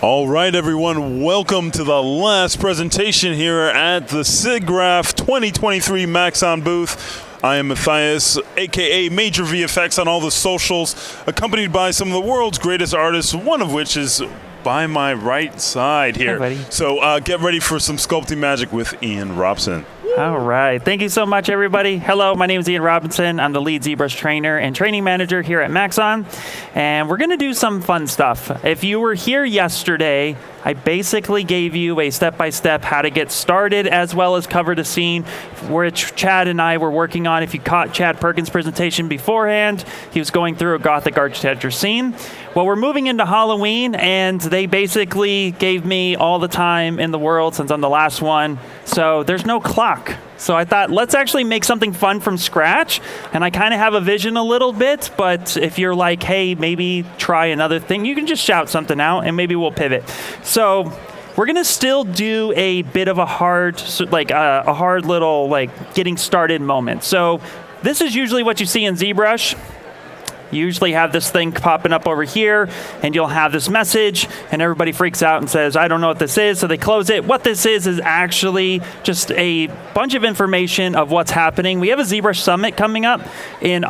All right, everyone, welcome to the last presentation here at the SIGGRAPH 2023 Maxon booth. I am Matthias, aka Major VFX on all the socials, accompanied by some of the world's greatest artists, one of which is by my right side here. Hey, buddy. So get ready for some sculpting magic with Ian Robson. All right. Thank you so much, everybody. Hello, my name is Ian Robinson. I'm the lead ZBrush trainer and training manager here at Maxon. And we're going to do some fun stuff. If you were here yesterday, I basically gave you a step-by-step how to get started, as well as covered a scene which Chad and I were working on. If you caught Chad Perkins' presentation beforehand, he was going through a Gothic architecture scene. Well, we're moving into Halloween, and they basically gave me all the time in the world since I'm the last one. So there's no clock. So I thought, let's actually make something fun from scratch. And I kind of have a vision a little bit, but if you're like, hey, maybe try another thing, you can just shout something out and maybe we'll pivot. So we're gonna still do a bit of a hard little getting started moment. So this is usually what you see in ZBrush. You usually have this thing popping up over here, and you'll have this message, and everybody freaks out and says, I don't know what this is, so they close it. What this is actually just a bunch of information of what's happening. We have a ZBrush Summit coming up in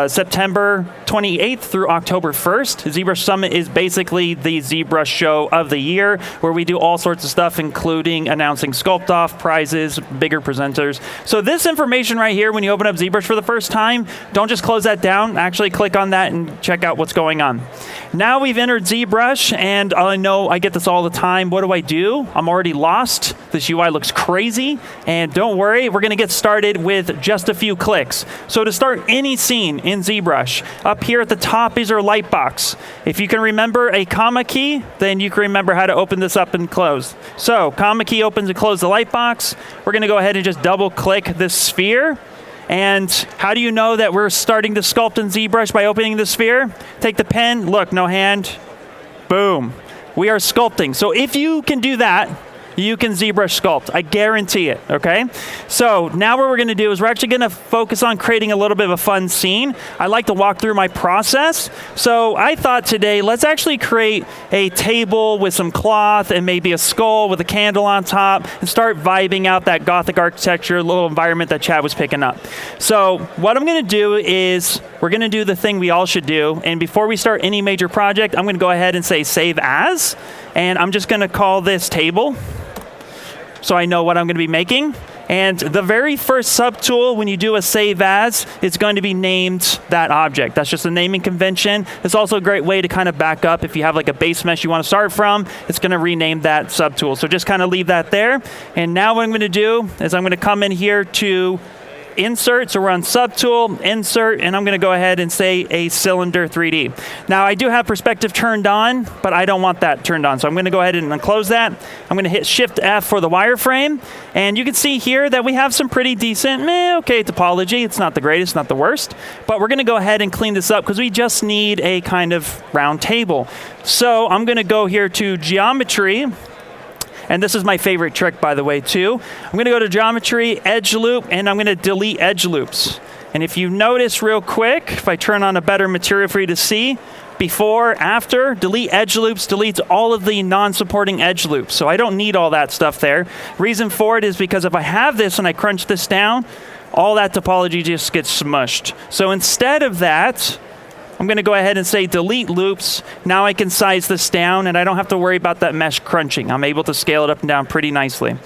September 28th through October 1st. ZBrush Summit is basically the ZBrush show of the year, where we do all sorts of stuff, including announcing Sculpt Off, prizes, bigger presenters. So this information right here, when you open up ZBrush for the first time, don't just close that down. Actually click on that and check out what's going on. Now we've entered ZBrush, and I know I get this all the time. What do? I'm already lost. This UI looks crazy, and don't worry, we're going to get started with just a few clicks. So to start any scene in ZBrush, up here at the top is our light box. If you can remember a comma key, then you can remember how to open this up and close. So comma key opens and closes the light box. We're going to go ahead and just double click this sphere. And how do you know that we're starting to sculpt in ZBrush by opening the sphere? Take the pen, look, no hand, boom. We are sculpting. So if you can do that, you can ZBrush sculpt. I guarantee it, okay? So now what we're gonna do is we're actually gonna focus on creating a little bit of a fun scene. I like to walk through my process. So I thought today, let's actually create a table with some cloth and maybe a skull with a candle on top and start vibing out that Gothic architecture, little environment that Chad was picking up. So what I'm gonna do is, we're gonna do the thing we all should do. And before we start any major project, I'm gonna go ahead and say save as. And I'm just gonna call this table, so I know what I'm going to be making. And the very first subtool when you do a save as, it's going to be named that object. That's just a naming convention. It's also a great way to kind of back up if you have like a base mesh you want to start from, it's going to rename that subtool. So just kind of leave that there. And now what I'm going to do is I'm going to come in here to insert, so we're on subtool, insert, and I'm going to go ahead and say a cylinder 3D. Now I do have perspective turned on, but I don't want that turned on, so I'm going to go ahead and close that. I'm going to hit Shift F for the wireframe, and you can see here that we have some pretty decent, okay, topology. It's not the greatest, not the worst, but we're going to go ahead and clean this up because we just need a kind of round table. So I'm going to go here to Geometry. And this is my favorite trick, by the way, too. I'm going to go to Geometry, Edge Loop, and I'm going to delete edge loops. And if you notice real quick, if I turn on a better material for you to see, before, after, delete edge loops deletes all of the non-supporting edge loops. So I don't need all that stuff there. Reason for it is because if I have this and I crunch this down, all that topology just gets smushed. So instead of that, I'm going to go ahead and say delete loops. Now I can size this down, and I don't have to worry about that mesh crunching. I'm able to scale it up and down pretty nicely.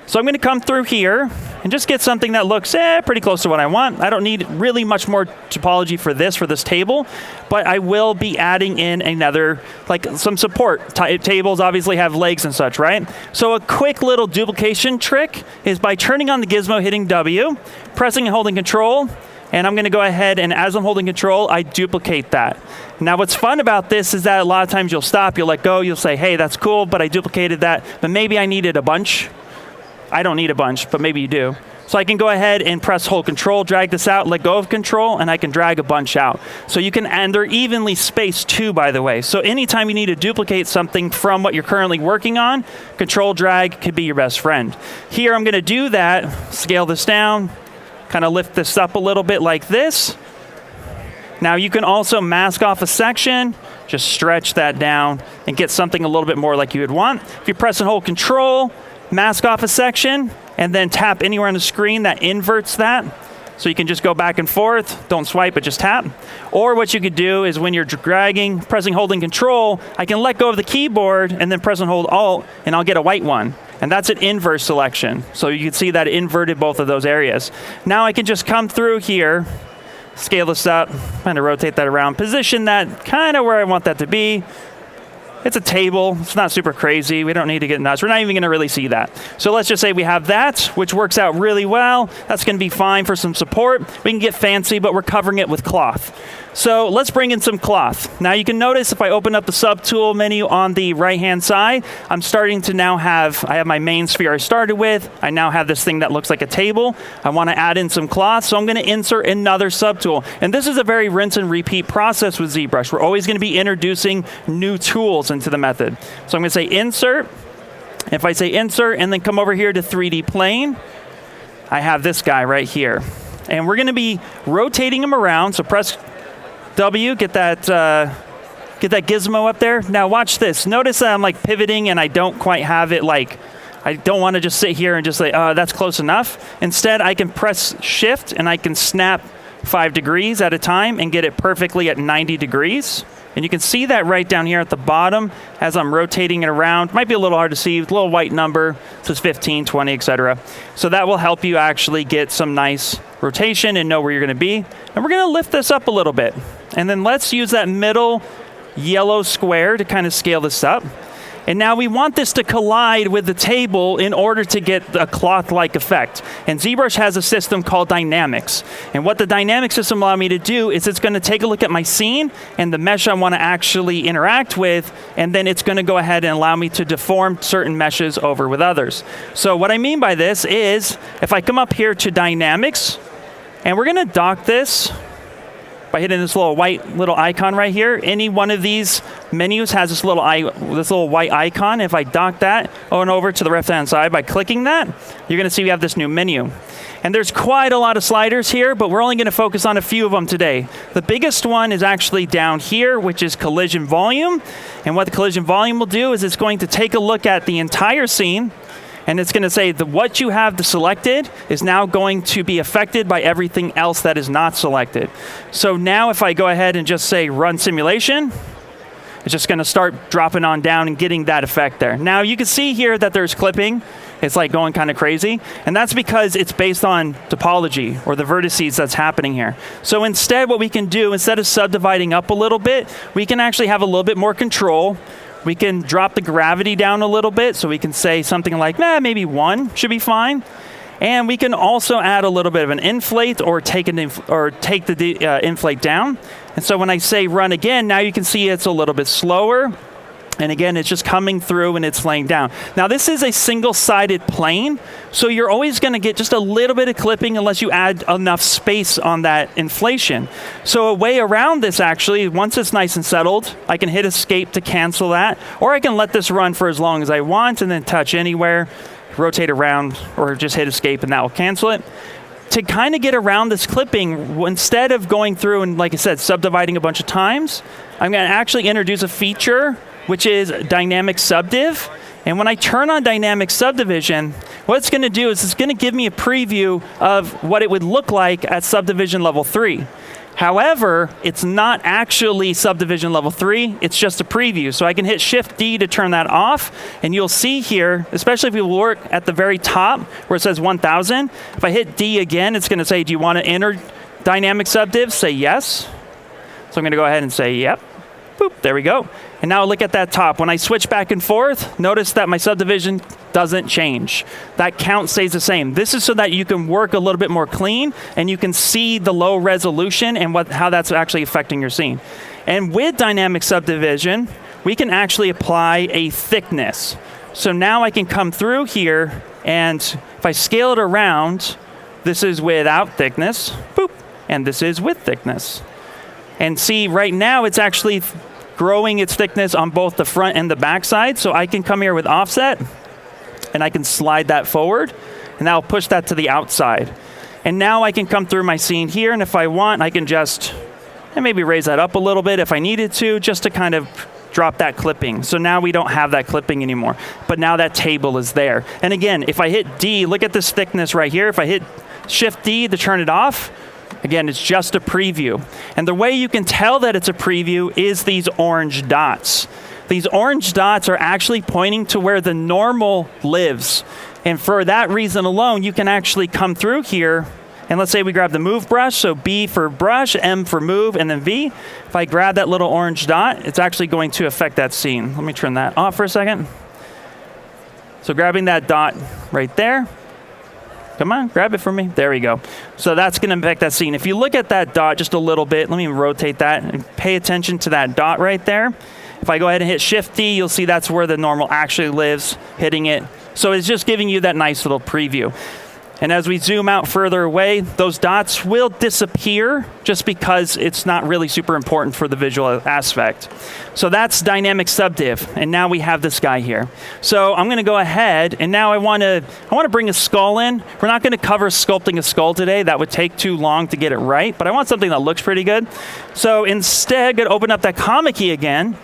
So I'm going to come through here and just get something that looks pretty close to what I want. I don't need really much more topology for this table, but I will be adding in another, like some support. Tables obviously have legs and such, right? So a quick little duplication trick is by turning on the gizmo, hitting W, pressing and holding Control, and I'm going to go ahead and as I'm holding Control, I duplicate that. Now what's fun about this is that a lot of times you'll stop, you'll let go, you'll say, hey, that's cool, but I duplicated that, but maybe I needed a bunch. I don't need a bunch, but maybe you do. So I can go ahead and press hold Control, drag this out, let go of Control, and I can drag a bunch out. So you can, and they're evenly spaced too, by the way. So anytime you need to duplicate something from what you're currently working on, Control drag could be your best friend. Here I'm going to do that, scale this down, kind of lift this up a little bit like this. Now you can also mask off a section, just stretch that down and get something a little bit more like you would want. If you press and hold Control, mask off a section, and then tap anywhere on the screen, that inverts that. So you can just go back and forth. Don't swipe, but just tap. Or what you could do is when you're dragging, pressing, holding Control, I can let go of the keyboard and then press and hold Alt, and I'll get a white one. And that's an inverse selection. So you can see that it inverted both of those areas. Now I can just come through here, scale this up, kind of rotate that around, position that kind of where I want that to be. It's a table. It's not super crazy. We don't need to get nuts. We're not even going to really see that. So let's just say we have that, which works out really well. That's going to be fine for some support. We can get fancy, but we're covering it with cloth. So let's bring in some cloth. Now you can notice if I open up the subtool menu on the right-hand side, I'm starting to now have, I have my main sphere I started with. I now have this thing that looks like a table. I want to add in some cloth, so I'm going to insert another subtool. And this is a very rinse and repeat process with ZBrush. We're always going to be introducing new tools into the method. So I'm going to say insert. If I say insert and then come over here to 3D plane, I have this guy right here. And we're going to be rotating him around, so press W, get that gizmo up there. Now watch this. Notice that I'm like pivoting and I don't quite have it like, I don't want to just sit here and just say, that's close enough. Instead, I can press Shift and I can snap 5 degrees at a time and get it perfectly at 90 degrees. And you can see that right down here at the bottom as I'm rotating it around. Might be a little hard to see, with a little white number. It says 15, 20, etc. So that will help you actually get some nice rotation and know where you're going to be. And we're going to lift this up a little bit. And then let's use that middle yellow square to kind of scale this up. And now we want this to collide with the table in order to get a cloth-like effect. And ZBrush has a system called Dynamics. And what the Dynamic system allows me to do is it's going to take a look at my scene and the mesh I want to actually interact with, and then it's going to go ahead and allow me to deform certain meshes over with others. So what I mean by this is, if I come up here to Dynamics, and we're going to dock this by hitting this little white little icon right here. Any one of these menus has this little white icon. If I dock that over to the left-hand side by clicking that, you're going to see we have this new menu. And there's quite a lot of sliders here, but we're only going to focus on a few of them today. The biggest one is actually down here, which is collision volume. And what the collision volume will do is it's going to take a look at the entire scene, and it's going to say that what you have selected is now going to be affected by everything else that is not selected. So now if I go ahead and just say run simulation, it's just going to start dropping on down and getting that effect there. Now you can see here that there's clipping. It's like going kind of crazy. And that's because it's based on topology or the vertices that's happening here. So instead what we can do, instead of subdividing up a little bit, we can actually have a little bit more control. We can drop the gravity down a little bit, so we can say something like, maybe 1 should be fine. And we can also add a little bit of an inflate or take the inflate down. And so when I say run again, now you can see it's a little bit slower. And again, it's just coming through and it's laying down. Now this is a single-sided plane, so you're always going to get just a little bit of clipping unless you add enough space on that inflation. So a way around this actually, once it's nice and settled, I can hit escape to cancel that, or I can let this run for as long as I want and then touch anywhere, rotate around, or just hit escape and that will cancel it. To kind of get around this clipping, instead of going through and, like I said, subdividing a bunch of times, I'm going to actually introduce a feature which is dynamic subdiv. And when I turn on dynamic subdivision, what it's going to do is it's going to give me a preview of what it would look like at subdivision level 3. However, it's not actually subdivision level 3, it's just a preview. So I can hit Shift D to turn that off, and you'll see here, especially if you work at the very top where it says 1000, if I hit D again, it's going to say, do you want to enter dynamic subdiv? Say yes. So I'm going to go ahead and say yep. Boop, there we go. And now look at that top. When I switch back and forth, notice that my subdivision doesn't change. That count stays the same. This is so that you can work a little bit more clean and you can see the low resolution and how that's actually affecting your scene. And with dynamic subdivision, we can actually apply a thickness. So now I can come through here, and if I scale it around, this is without thickness, boop, and this is with thickness. And see, right now it's actually growing its thickness on both the front and the back side. So I can come here with offset, and I can slide that forward, and that'll push that to the outside. And now I can come through my scene here, and if I want, I can just and maybe raise that up a little bit if I needed to, just to kind of drop that clipping. So now we don't have that clipping anymore, but now that table is there. And again, if I hit D, look at this thickness right here. If I hit Shift D to turn it off, again, it's just a preview. And the way you can tell that it's a preview is these orange dots. These orange dots are actually pointing to where the normal lives. And for that reason alone, you can actually come through here, and let's say we grab the move brush, so B for brush, M for move, and then V. If I grab that little orange dot, it's actually going to affect that scene. Let me turn that off for a second. So grabbing that dot right there. Come on, grab it for me. There we go. So that's going to affect that scene. If you look at that dot just a little bit, let me rotate that and pay attention to that dot right there. If I go ahead and hit Shift D, you'll see that's where the normal actually lives, hitting it. So it's just giving you that nice little preview. And as we zoom out further away, those dots will disappear just because it's not really super important for the visual aspect. So that's dynamic subdiv, and now we have this guy here. So I'm going to go ahead, and now I want to bring a skull in. We're not going to cover sculpting a skull today. That would take too long to get it right, but I want something that looks pretty good. So instead, I'm going to open up that comma key again.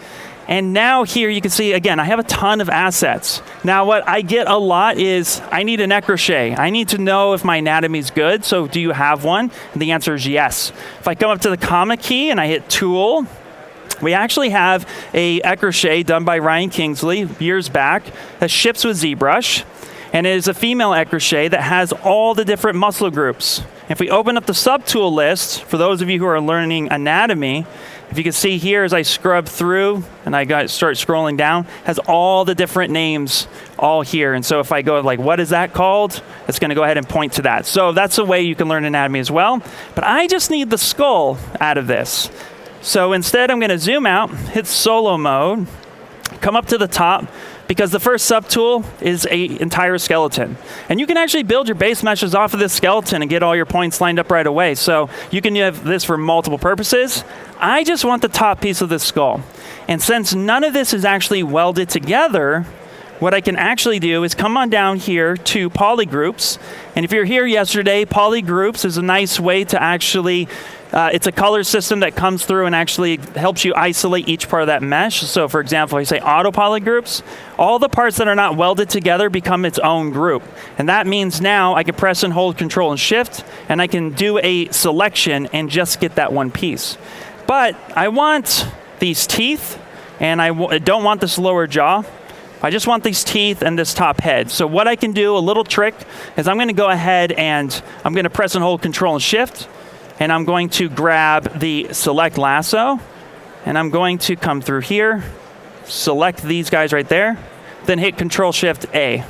And now here you can see, again, I have a ton of assets. Now what I get a lot is I need an écrochet. I need to know if my anatomy is good, so do you have one? And the answer is yes. If I come up to the comma key and I hit Tool, we actually have a écrochet done by Ryan Kingsley years back that ships with ZBrush. And it is a female écrochet that has all the different muscle groups. If we open up the subtool list, for those of you who are learning anatomy, if you can see here as I scrub through and I start scrolling down, has all the different names all here. And so if I go like, what is that called? It's going to go ahead and point to that. So that's a way you can learn anatomy as well. But I just need the skull out of this. So instead, I'm going to zoom out, hit solo mode, come up to the top, because the first subtool is an entire skeleton. And you can actually build your base meshes off of this skeleton and get all your points lined up right away. So you can have this for multiple purposes. I just want the top piece of this skull. And since none of this is actually welded together, what I can actually do is come on down here to Poly Groups. And if you're here yesterday, Poly Groups is a nice way to actually it's a color system that comes through and actually helps you isolate each part of that mesh. So for example, if I say Autopilot Groups, all the parts that are not welded together become its own group. And that means now I can press and hold Control and Shift, and I can do a selection and just get that one piece. But I want these teeth, and I don't want this lower jaw. I just want these teeth and this top head. So what I can do, a little trick, is I'm going to go ahead and I'm going to press and hold Control and Shift, and I'm going to grab the select lasso, and I'm going to come through here, select these guys right there, then hit Control Shift A.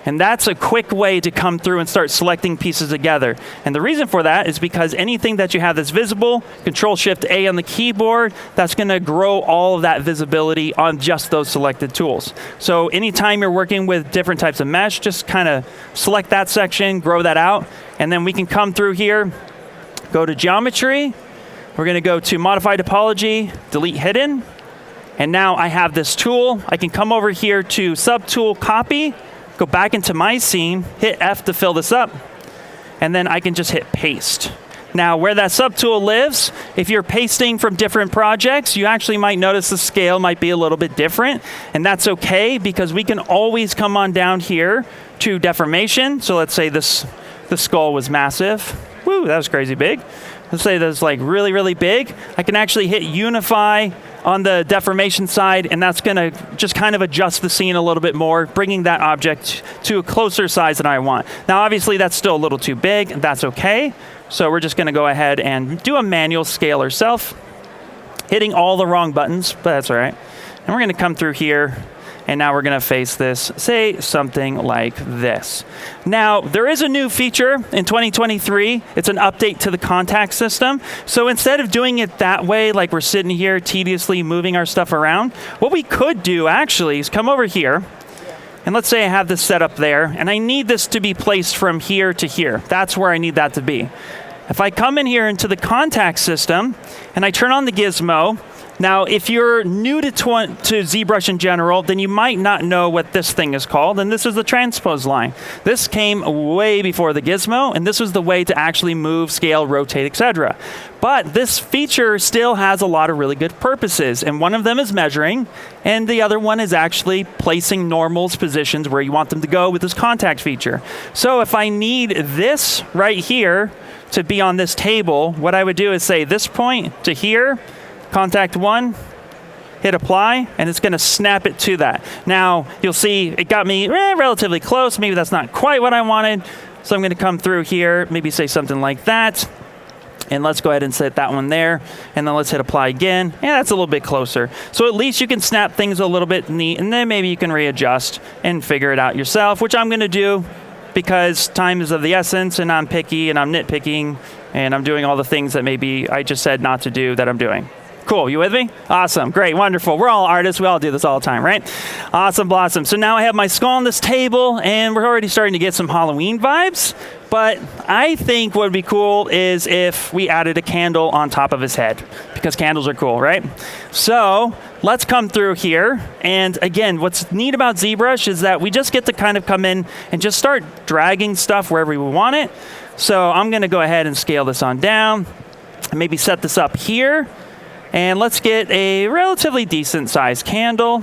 And that's a quick way to come through and start selecting pieces together. And the reason for that is because anything that you have that's visible, Control Shift A on the keyboard, that's going to grow all of that visibility on just those selected tools. So anytime you're working with different types of mesh, just kind of select that section, grow that out, and then we can come through here, go to Geometry, we're going to go to Modify Topology, Delete Hidden, and now I have this tool. I can come over here to Subtool, Copy, go back into my scene, hit F to fill this up, and then I can just hit Paste. Now, where that subtool lives, if you're pasting from different projects, you actually might notice the scale might be a little bit different, and that's okay because we can always come on down here to deformation. So let's say the skull was massive. Woo, that was crazy big. Let's say that's like really, really big. I can actually hit Unify on the deformation side, and that's going to just kind of adjust the scene a little bit more, bringing that object to a closer size than I want. Now, obviously, that's still a little too big. That's okay. So we're just going to go ahead and do a manual scale ourselves, hitting all the wrong buttons, but that's all right. And we're going to come through here, and now we're going to face this, say something like this. Now, there is a new feature in 2023. It's an update to the contact system. So instead of doing it that way, like we're sitting here tediously moving our stuff around, what we could do actually is come over here, and let's say I have this set up there, and I need this to be placed from here to here. That's where I need that to be. If I come in here into the contact system, and I turn on the gizmo, Now, if you're new to ZBrush in general, then you might not know what this thing is called, and this is the transpose line. This came way before the gizmo, and this was the way to actually move, scale, rotate, etc. But this feature still has a lot of really good purposes, and one of them is measuring, and the other one is actually placing normals positions where you want them to go with this contact feature. So if I need this right here to be on this table, what I would do is say this point to here, contact 1, hit apply, and it's going to snap it to that. Now, you'll see it got me relatively close. Maybe that's not quite what I wanted. So I'm going to come through here, maybe say something like that. And let's go ahead and set that one there. And then let's hit apply again. Yeah, that's a little bit closer. So at least you can snap things a little bit neat, and then maybe you can readjust and figure it out yourself, which I'm going to do because time is of the essence, and I'm picky, and I'm nitpicking, and I'm doing all the things that maybe I just said not to do that I'm doing. Cool, you with me? Awesome, great, wonderful. We're all artists, we all do this all the time, right? Awesome, blossom. So now I have my skull on this table, and we're already starting to get some Halloween vibes, but I think what would be cool is if we added a candle on top of his head, because candles are cool, right? So let's come through here, and again, what's neat about ZBrush is that we just get to kind of come in and just start dragging stuff wherever we want it. So I'm gonna go ahead and scale this on down, and maybe set this up here. And let's get a relatively decent sized candle.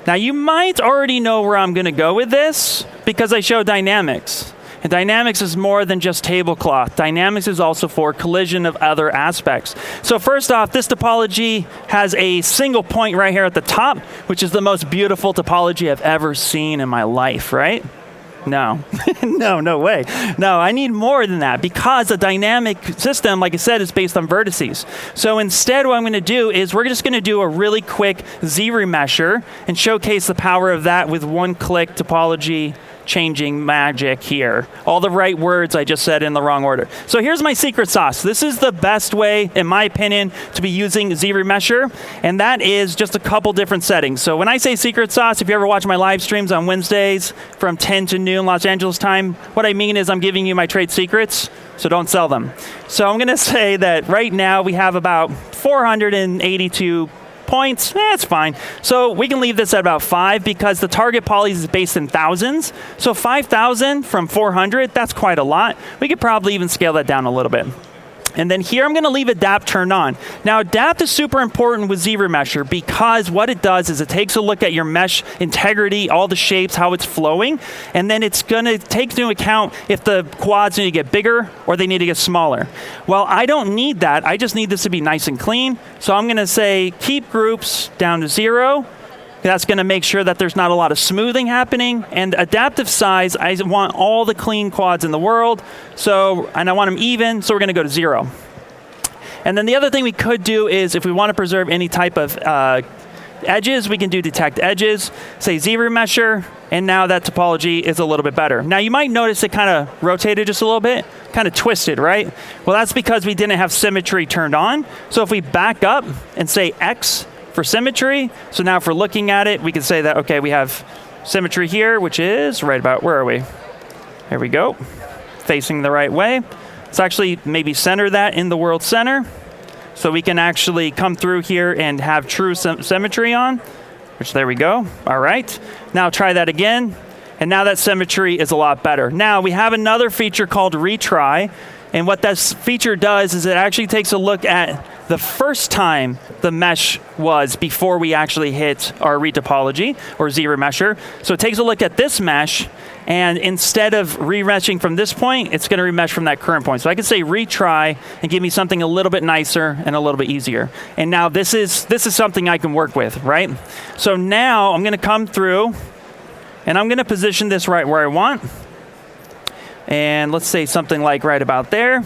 Now you might already know where I'm going to go with this because I show dynamics. And dynamics is more than just tablecloth. Dynamics is also for collision of other aspects. So first off, this topology has a single point right here at the top, which is the most beautiful topology I've ever seen in my life, right? No, no way. No, I need more than that because a dynamic system, like I said, is based on vertices. So instead what I'm going to do is we're just going to do a really quick Z-remesher and showcase the power of that with one-click topology changing magic here. All the right words I just said in the wrong order. So here's my secret sauce. This is the best way, in my opinion, to be using Z-remesher, and that is just a couple different settings. So when I say secret sauce, if you ever watch my live streams on Wednesdays from 10 to noon Los Angeles time, what I mean is I'm giving you my trade secrets, so don't sell them. So I'm going to say that right now we have about 482 points. It's fine. So we can leave this at about 5 because the target polys is based in thousands. So 5,000 from 400, that's quite a lot. We could probably even scale that down a little bit. And then here I'm going to leave Adapt turned on. Now Adapt is super important with Z-remesher because what it does is it takes a look at your mesh integrity, all the shapes, how it's flowing, and then it's going to take into account if the quads need to get bigger or they need to get smaller. Well, I don't need that. I just need this to be nice and clean. So I'm going to say keep groups down to 0. That's going to make sure that there's not a lot of smoothing happening. And adaptive size, I want all the clean quads in the world. So, and I want them even, so we're going to go to 0. And then the other thing we could do is if we want to preserve any type of edges, we can do detect edges, say Z-remesher, and now that topology is a little bit better. Now you might notice it kind of rotated just a little bit, kind of twisted, right? Well, that's because we didn't have symmetry turned on. So if we back up and say X, for symmetry, so now if we're looking at it, we can say that, okay, we have symmetry here, which is right about, where are we? There we go, facing the right way. Let's actually maybe center that in the world center, so we can actually come through here and have true symmetry on, which there we go, all right. Now try that again, and now that symmetry is a lot better. Now we have another feature called retry, and what that feature does is it actually takes a look at the first time the mesh was before we actually hit our retopology or Z-remesher. So it takes a look at this mesh, and instead of remeshing from this point, it's going to remesh from that current point. So I can say retry and give me something a little bit nicer and a little bit easier. And now this is something I can work with, right? So now I'm going to come through, and I'm going to position this right where I want. And let's say something like right about there.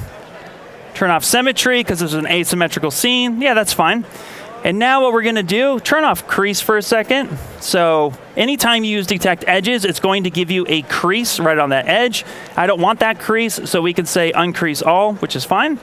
Turn off symmetry because this is an asymmetrical scene. Yeah, that's fine. And now what we're going to do, turn off crease for a second. So anytime you use detect edges, it's going to give you a crease right on that edge. I don't want that crease, so we can say uncrease all, which is fine.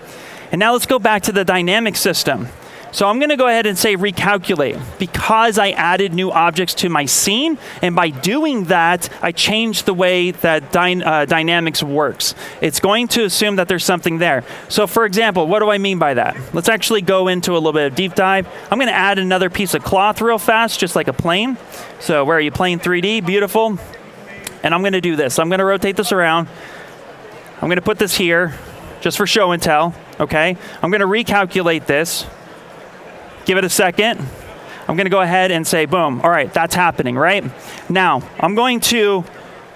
And now let's go back to the dynamic system. So I'm going to go ahead and say recalculate because I added new objects to my scene, and by doing that, I changed the way that dynamics works. It's going to assume that there's something there. So for example, what do I mean by that? Let's actually go into a little bit of deep dive. I'm going to add another piece of cloth real fast, just like a plane. So where are you? Plane 3D, beautiful. And I'm going to do this. I'm going to rotate this around. I'm going to put this here, just for show and tell, okay? I'm going to recalculate this. Give it a second. I'm going to go ahead and say, boom. All right, that's happening, right? Now, I'm going to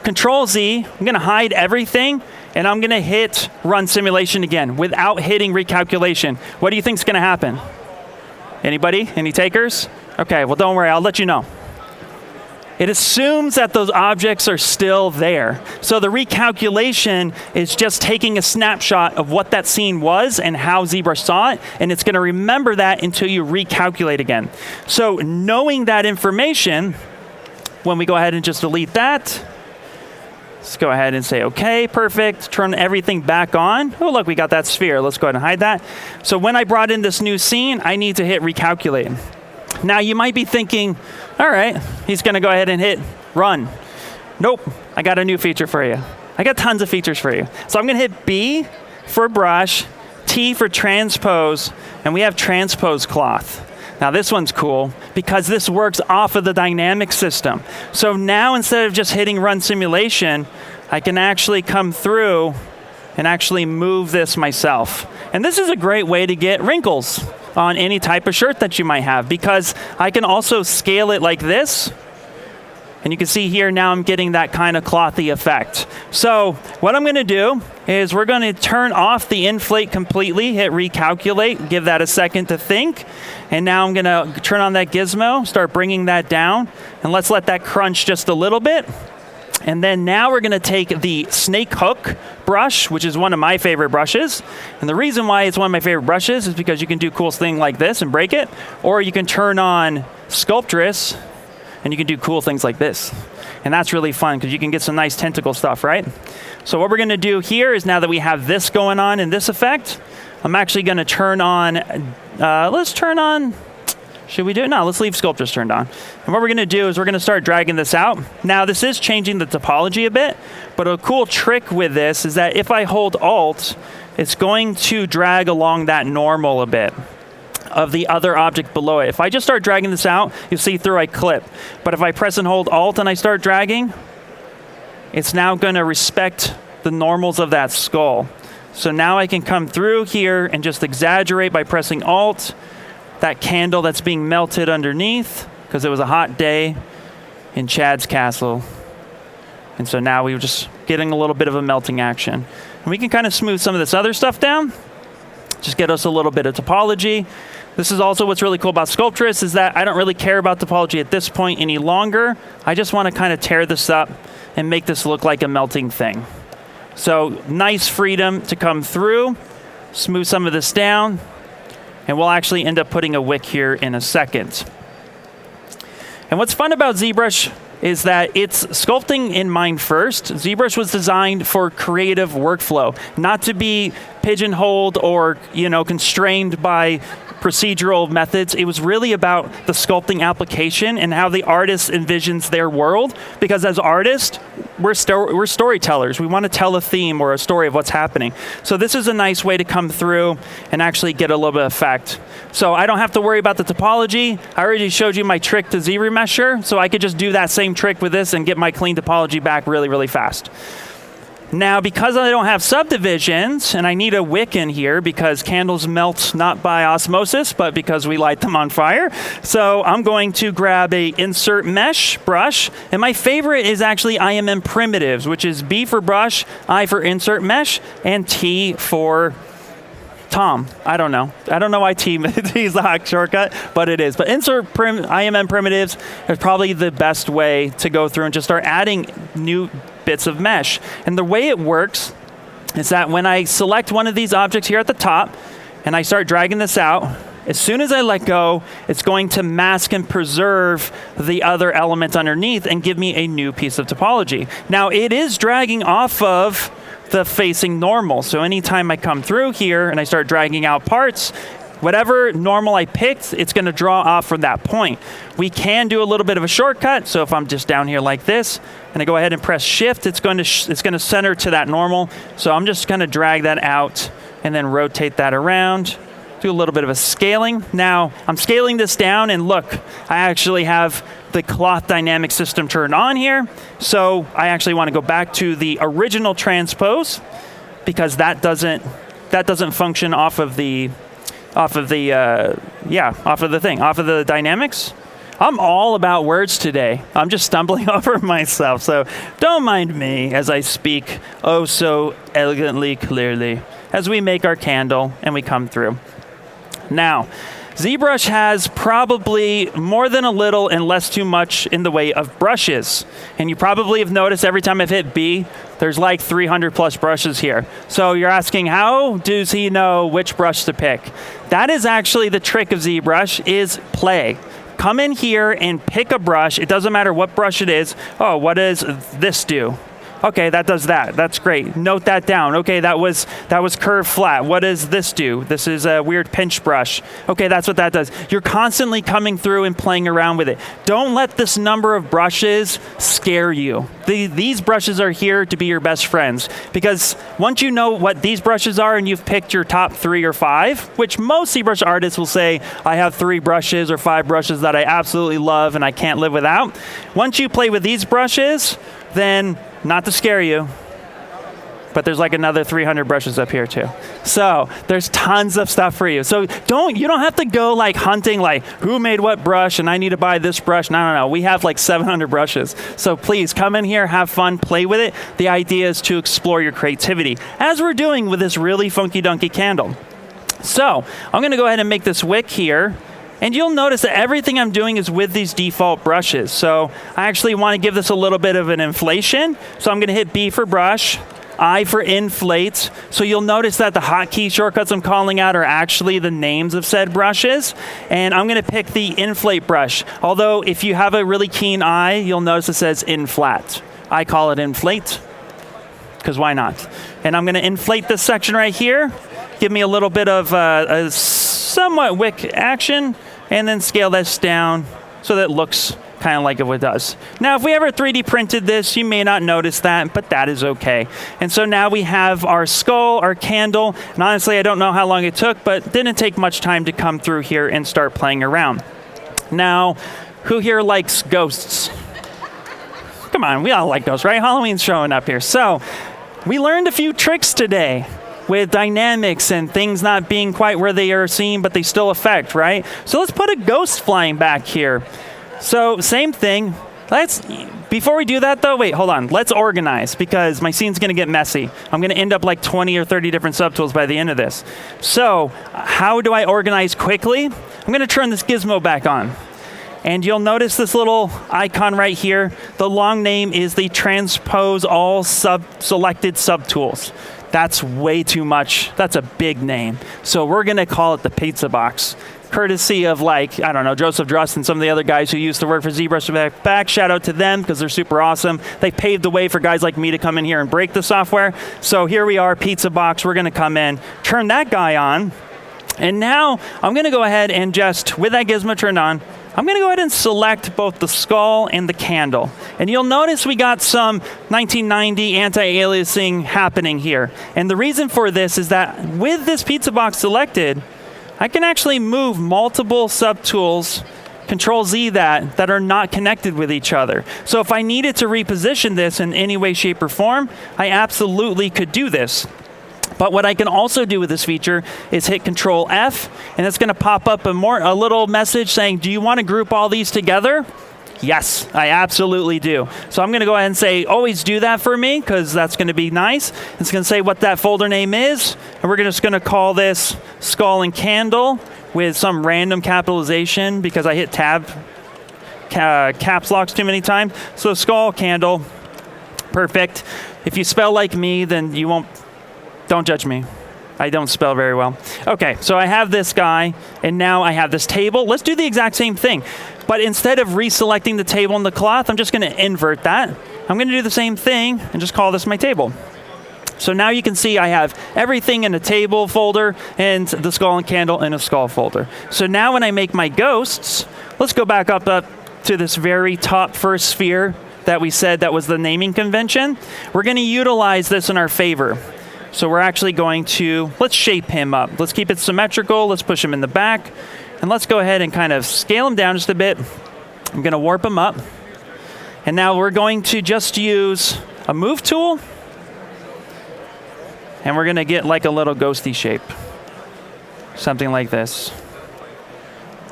Control Z. I'm going to hide everything, and I'm going to hit Run Simulation again without hitting recalculation. What do you think is going to happen? Anybody? Any takers? Okay, well, don't worry. I'll let you know. It assumes that those objects are still there. So the recalculation is just taking a snapshot of what that scene was and how ZBrush saw it, and it's going to remember that until you recalculate again. So knowing that information, when we go ahead and just delete that, let's go ahead and say, okay, perfect. Turn everything back on. Oh, look, we got that sphere. Let's go ahead and hide that. So when I brought in this new scene, I need to hit recalculate. Now you might be thinking, all right, he's going to go ahead and hit run. Nope, I got a new feature for you. I got tons of features for you. So I'm going to hit B for brush, T for transpose, and we have transpose cloth. Now this one's cool because this works off of the dynamic system. So now instead of just hitting run simulation, I can actually come through and actually move this myself. And this is a great way to get wrinkles on any type of shirt that you might have, because I can also scale it like this. And you can see here now I'm getting that kind of clothy effect. So what I'm going to do is we're going to turn off the inflate completely, hit recalculate, give that a second to think. And now I'm going to turn on that gizmo, start bringing that down, and let's let that crunch just a little bit. And then now we're going to take the snake hook brush, which is one of my favorite brushes. And the reason why it's one of my favorite brushes is because you can do cool things like this and break it, or you can turn on Sculptress and you can do cool things like this. And that's really fun because you can get some nice tentacle stuff, right? So what we're going to do here is, now that we have this going on in this effect, I'm actually going to turn on, let's turn on, should we do it? No, let's leave Sculptress turned on. And what we're going to do is we're going to start dragging this out. Now, this is changing the topology a bit, but a cool trick with this is that if I hold Alt, it's going to drag along that normal a bit of the other object below it. If I just start dragging this out, you'll see through I clip. But if I press and hold Alt and I start dragging, it's now going to respect the normals of that skull. So now I can come through here and just exaggerate by pressing Alt, that candle that's being melted underneath because it was a hot day in Chad's castle. And so now we're just getting a little bit of a melting action. And we can kind of smooth some of this other stuff down, just get us a little bit of topology. This is also what's really cool about Sculptress, is that I don't really care about topology at this point any longer. I just want to kind of tear this up and make this look like a melting thing. So nice freedom to come through, smooth some of this down, and we'll actually end up putting a wick here in a second. And what's fun about ZBrush is that it's sculpting in mind first. ZBrush was designed for creative workflow, not to be pigeonholed or, constrained by procedural methods. It was really about the sculpting application and how the artist envisions their world. Because as artists, we're storytellers. We want to tell a theme or a story of what's happening. So this is a nice way to come through and actually get a little bit of effect. So I don't have to worry about the topology. I already showed you my trick to ZRemesher, so I could just do that same trick with this and get my clean topology back really, really fast. Now, because I don't have subdivisions, and I need a wick in here because candles melt not by osmosis, but because we light them on fire. So I'm going to grab a insert mesh brush, and my favorite is actually IMM primitives, which is B for brush, I for insert mesh, and T for Tom. I don't know why T is the hack shortcut, but it is. But IMM primitives is probably the best way to go through and just start adding new bits of mesh. And the way it works is that when I select one of these objects here at the top and I start dragging this out, as soon as I let go, it's going to mask and preserve the other element underneath and give me a new piece of topology. Now, it is dragging off of the facing normal. So anytime I come through here and I start dragging out parts, Whatever normal I picked, it's going to draw off from that point. We can do a little bit of a shortcut. So if I'm just down here like this, and I go ahead and press Shift, it's going to center to that normal. So I'm just going to drag that out and then rotate that around. Do a little bit of a scaling. Now, I'm scaling this down, and look, I actually have the cloth dynamic system turned on here. So I actually want to go back to the original transpose, because that doesn't function off of the dynamics. I'm all about words today. I'm just stumbling over myself, so don't mind me as I speak oh so elegantly clearly as we make our candle and we come through. Now, ZBrush has probably more than a little and less too much in the way of brushes. And you probably have noticed every time I've hit B, there's like 300 plus brushes here. So you're asking, how does he know which brush to pick? That is actually the trick of ZBrush, is play. Come in here and pick a brush. It doesn't matter what brush it is. Oh, what does this do? Okay, that does that. That's great. Note that down. Okay, that was curved flat. What does this do? This is a weird pinch brush. Okay, that's what that does. You're constantly coming through and playing around with it. Don't let this number of brushes scare you. These brushes are here to be your best friends, because once you know what these brushes are and you've picked your top 3 or 5, which most ZBrush artists will say, I have 3 brushes or 5 brushes that I absolutely love and I can't live without. Once you play with these brushes, then, not to scare you, but there's like another 300 brushes up here too. So there's tons of stuff for you. So you don't have to go like hunting, like who made what brush and I need to buy this brush. No. We have like 700 brushes. So please come in here, have fun, play with it. The idea is to explore your creativity, as we're doing with this really funky dunky candle. So I'm going to go ahead and make this wick here. And you'll notice that everything I'm doing is with these default brushes. So I actually want to give this a little bit of an inflation. So I'm going to hit B for brush, I for inflate. So you'll notice that the hotkey shortcuts I'm calling out are actually the names of said brushes. And I'm going to pick the inflate brush. Although if you have a really keen eye, you'll notice it says inflat. I call it inflate, because why not? And I'm going to inflate this section right here. Give me a little bit of a somewhat wick action, and then scale this down so that it looks kind of like it does. Now, if we ever 3D printed this, you may not notice that, but that is okay. And so now we have our skull, our candle, and honestly, I don't know how long it took, but it didn't take much time to come through here and start playing around. Now, who here likes ghosts? Come on, we all like ghosts, right? Halloween's showing up here. So, we learned a few tricks today with dynamics and things not being quite where they are seen, but they still affect, right? So let's put a ghost flying back here. So same thing. Before we do that though, wait, hold on. Let's organize, because my scene's gonna get messy. I'm gonna end up like 20 or 30 different subtools by the end of this. So how do I organize quickly? I'm gonna turn this gizmo back on. And you'll notice this little icon right here. The long name is the transpose all selected subtools. That's way too much. That's a big name. So we're going to call it the pizza box, courtesy of, like, I don't know, Joseph Drust and some of the other guys who used to work for ZBrush back. Shout out to them, because they're super awesome. They paved the way for guys like me to come in here and break the software. So here we are, pizza box. We're going to come in, turn that guy on. And now I'm going to go ahead and just, with that gizmo turned on, I'm going to go ahead and select both the skull and the candle. And you'll notice we got some 1990 anti-aliasing happening here. And the reason for this is that with this pizza box selected, I can actually move multiple subtools, Control Z that are not connected with each other. So if I needed to reposition this in any way, shape, or form, I absolutely could do this. But what I can also do with this feature is hit Control F, and it's going to pop up a little message saying, do you want to group all these together? Yes, I absolutely do. So I'm going to go ahead and say, always do that for me, because that's going to be nice. It's going to say what that folder name is, and we're just going to call this Skull and Candle with some random capitalization, because I hit tab caps locks too many times. So Skull, Candle, perfect. If you spell like me, then you won't. Don't judge me. I don't spell very well. Okay, so I have this guy, and now I have this table. Let's do the exact same thing. But instead of reselecting the table and the cloth, I'm just going to invert that. I'm going to do the same thing and just call this my table. So now you can see I have everything in a table folder and the skull and candle in a skull folder. So now when I make my ghosts, let's go back up to this very top first sphere that we said that was the naming convention. We're going to utilize this in our favor. So we're actually going to, let's shape him up. Let's keep it symmetrical. Let's push him in the back. And let's go ahead and kind of scale him down just a bit. I'm going to warp him up. And now we're going to just use a move tool. And we're going to get like a little ghosty shape. Something like this.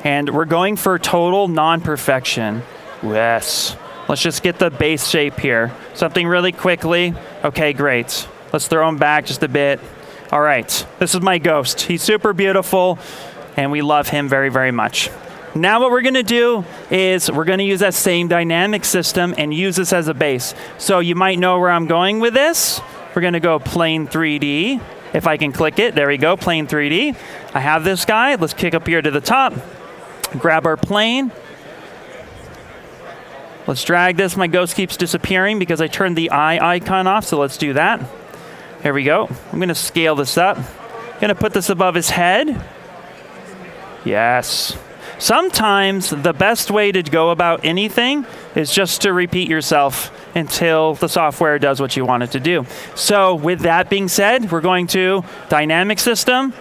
And we're going for total non-perfection. Yes. Let's just get the base shape here. Something really quickly. Okay, great. Let's throw him back just a bit. All right. This is my ghost. He's super beautiful. And we love him very, very much. Now what we're going to do is we're going to use that same dynamic system and use this as a base. So you might know where I'm going with this. We're going to go plane 3D. If I can click it, there we go, plane 3D. I have this guy. Let's kick up here to the top. Grab our plane. Let's drag this. My ghost keeps disappearing because I turned the eye icon off, so let's do that. There we go. I'm going to scale this up. I'm going to put this above his head. Yes. Sometimes the best way to go about anything is just to repeat yourself until the software does what you want it to do. So with that being said, we're going to dynamic system,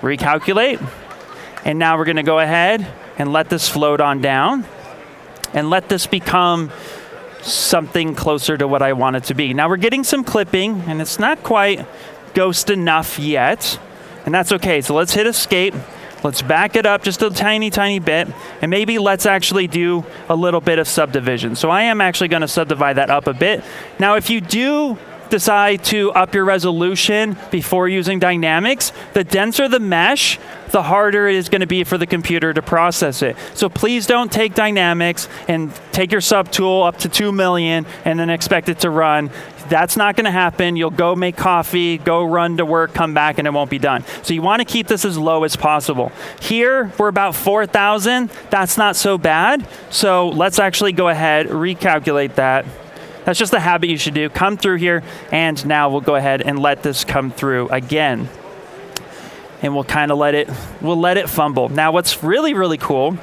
recalculate, and now we're going to go ahead and let this float on down and let this become something closer to what I want it to be. Now we're getting some clipping, and it's not quite ghost enough yet, and that's okay. So let's hit escape. Let's back it up just a tiny, tiny bit, and maybe let's actually do a little bit of subdivision. So I am actually going to subdivide that up a bit. Now, if you do decide to up your resolution before using dynamics, the denser the mesh, the harder it is going to be for the computer to process it. So please don't take dynamics and take your subtool up to 2 million and then expect it to run. That's not going to happen. You'll go make coffee, go run to work, come back, and it won't be done. So you want to keep this as low as possible. Here, we're about 4,000. That's not so bad. So let's actually go ahead, recalculate that. That's just a habit you should do. Come through here, and now we'll go ahead and let this come through again. And we'll kind of let it fumble. Now, what's really, really cool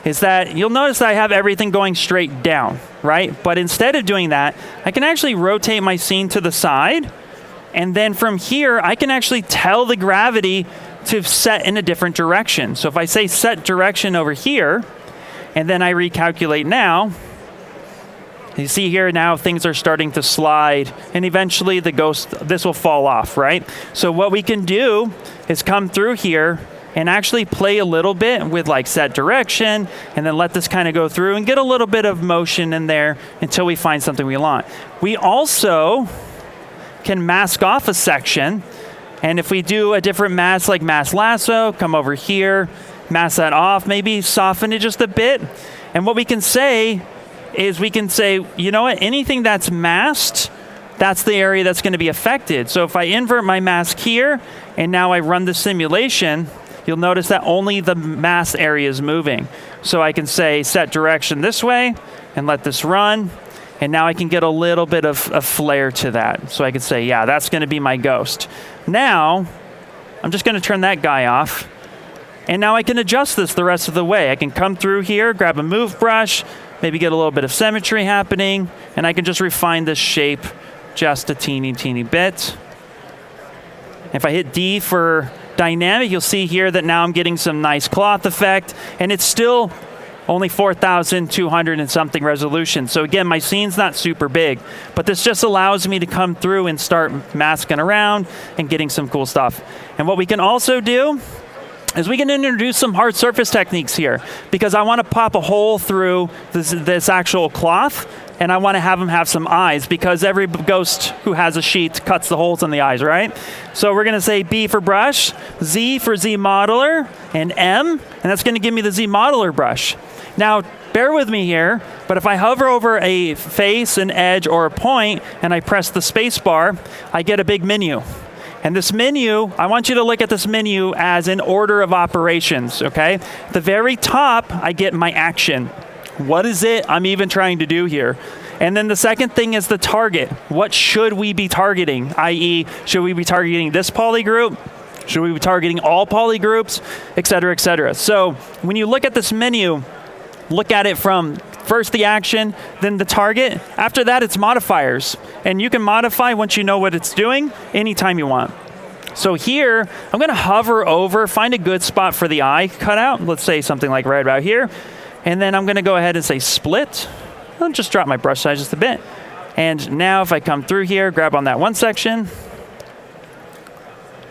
is that you'll notice that I have everything going straight down, right? But instead of doing that, I can actually rotate my scene to the side. And then from here, I can actually tell the gravity to set in a different direction. So if I say set direction over here, and then I recalculate now, you see here now things are starting to slide, and eventually this will fall off, right? So what we can do is come through here and actually play a little bit with like set direction, and then let this kind of go through and get a little bit of motion in there until we find something we want. We also can mask off a section, and if we do a different mask like mask lasso, come over here, mask that off, maybe soften it just a bit. And what we can say is we can say, you know what, anything that's masked, that's the area that's going to be affected. So if I invert my mask here, and now I run the simulation, you'll notice that only the mask area is moving. So I can say set direction this way, and let this run, and now I can get a little bit of flair to that. So I can say, yeah, that's going to be my ghost. Now, I'm just going to turn that guy off, and now I can adjust this the rest of the way. I can come through here, grab a move brush, maybe get a little bit of symmetry happening, and I can just refine this shape just a teeny, teeny bit. If I hit D for dynamic, you'll see here that now I'm getting some nice cloth effect, and it's still only 4,200 and something resolution. So again, my scene's not super big, but this just allows me to come through and start masking around and getting some cool stuff. And what we can also do is we can introduce some hard surface techniques here, because I want to pop a hole through this actual cloth, and I want to have them have some eyes, because every ghost who has a sheet cuts the holes in the eyes, right? So we're going to say B for brush, Z for Z modeler, and M, and that's going to give me the Z modeler brush. Now, bear with me here, but if I hover over a face, an edge, or a point, and I press the space bar, I get a big menu. And this menu, I want you to look at this menu as an order of operations, okay? At the very top, I get my action. What is it I'm even trying to do here? And then the second thing is the target. What should we be targeting? I.e., should we be targeting this poly group? Should we be targeting all poly groups? Et cetera, et cetera. So when you look at this menu, look at it from first the action, then the target. After that, it's modifiers. And you can modify once you know what it's doing anytime you want. So here, I'm going to hover over, find a good spot for the eye cutout. Let's say something like right about here. And then I'm going to go ahead and say split. I'll just drop my brush size just a bit. And now if I come through here, grab on that one section.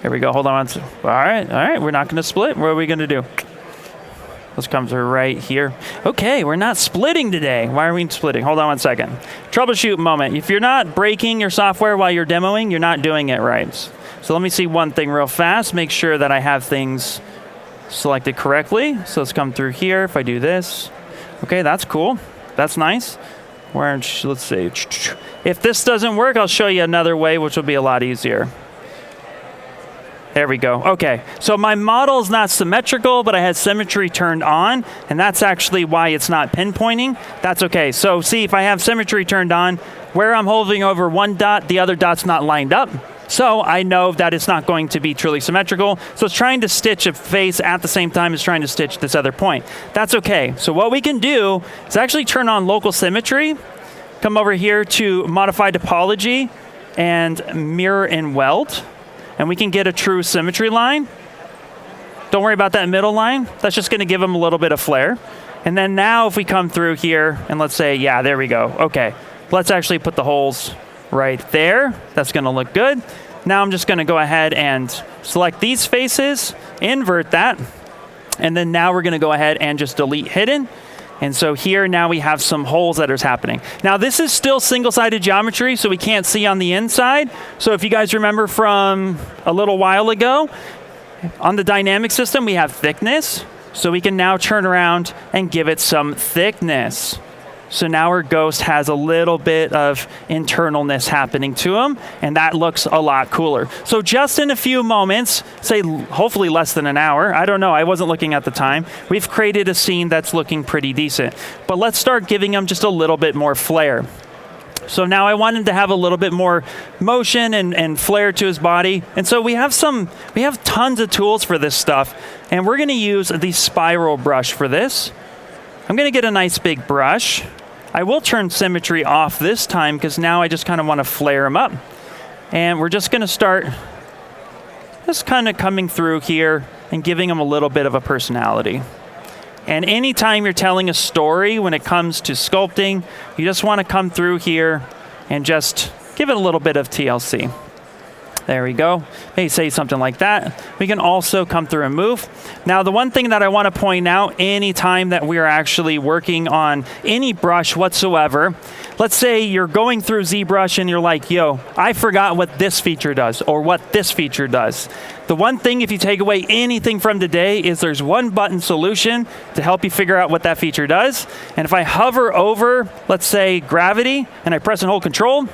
Here we go. Hold on. All right. We're not going to split. What are we going to do? Let's come through right here. Okay, we're not splitting today. Why are we splitting? Hold on one second. Troubleshoot moment. If you're not breaking your software while you're demoing, you're not doing it right. So let me see one thing real fast. Make sure that I have things selected correctly. So let's come through here. If I do this. Okay, that's cool. That's nice. Let's see. If this doesn't work, I'll show you another way, which will be a lot easier. There we go. Okay, so my model is not symmetrical, but I had symmetry turned on, and that's actually why it's not pinpointing. That's okay. So see, if I have symmetry turned on, where I'm holding over one dot, the other dot's not lined up. So I know that it's not going to be truly symmetrical. So it's trying to stitch a face at the same time as trying to stitch this other point. That's okay. So what we can do is actually turn on local symmetry, come over here to modify topology, and mirror and weld. And we can get a true symmetry line. Don't worry about that middle line. That's just going to give them a little bit of flair. And then now if we come through here and let's say, yeah, there we go. Okay, let's actually put the holes right there. That's going to look good. Now I'm just going to go ahead and select these faces, invert that. And then now we're going to go ahead and just delete hidden. And so here now we have some holes that is happening. Now this is still single-sided geometry, so we can't see on the inside. So if you guys remember from a little while ago, on the dynamic system we have thickness. So we can now turn around and give it some thickness. So now our ghost has a little bit of internalness happening to him, and that looks a lot cooler. So just in a few moments, say hopefully less than an hour, I don't know, I wasn't looking at the time, we've created a scene that's looking pretty decent. But let's start giving him just a little bit more flair. So now I want him to have a little bit more motion and flair to his body. And so we have tons of tools for this stuff, and we're gonna use the spiral brush for this. I'm gonna get a nice big brush. I will turn symmetry off this time because now I just kind of want to flare them up. And we're just going to start just kind of coming through here and giving them a little bit of a personality. And anytime you're telling a story when it comes to sculpting, you just want to come through here and just give it a little bit of TLC. There we go. Maybe say something like that. We can also come through and move. Now, the one thing that I want to point out anytime that we are actually working on any brush whatsoever, let's say you're going through ZBrush and you're like, yo, I forgot what this feature does or what this feature does. The one thing, if you take away anything from today, is there's one button solution to help you figure out what that feature does. And if I hover over, let's say gravity, and I press and hold Control,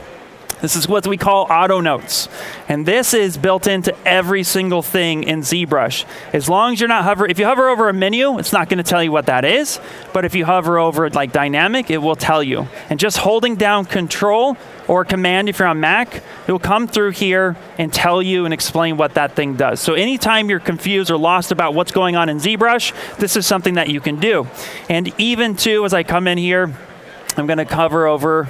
this is what we call auto notes. And this is built into every single thing in ZBrush. As long as you're not if you hover over a menu, it's not going to tell you what that is. But if you hover over like dynamic, it will tell you. And just holding down Control or Command if you're on Mac, it will come through here and tell you and explain what that thing does. So anytime you're confused or lost about what's going on in ZBrush, this is something that you can do. And even too, as I come in here, I'm going to cover over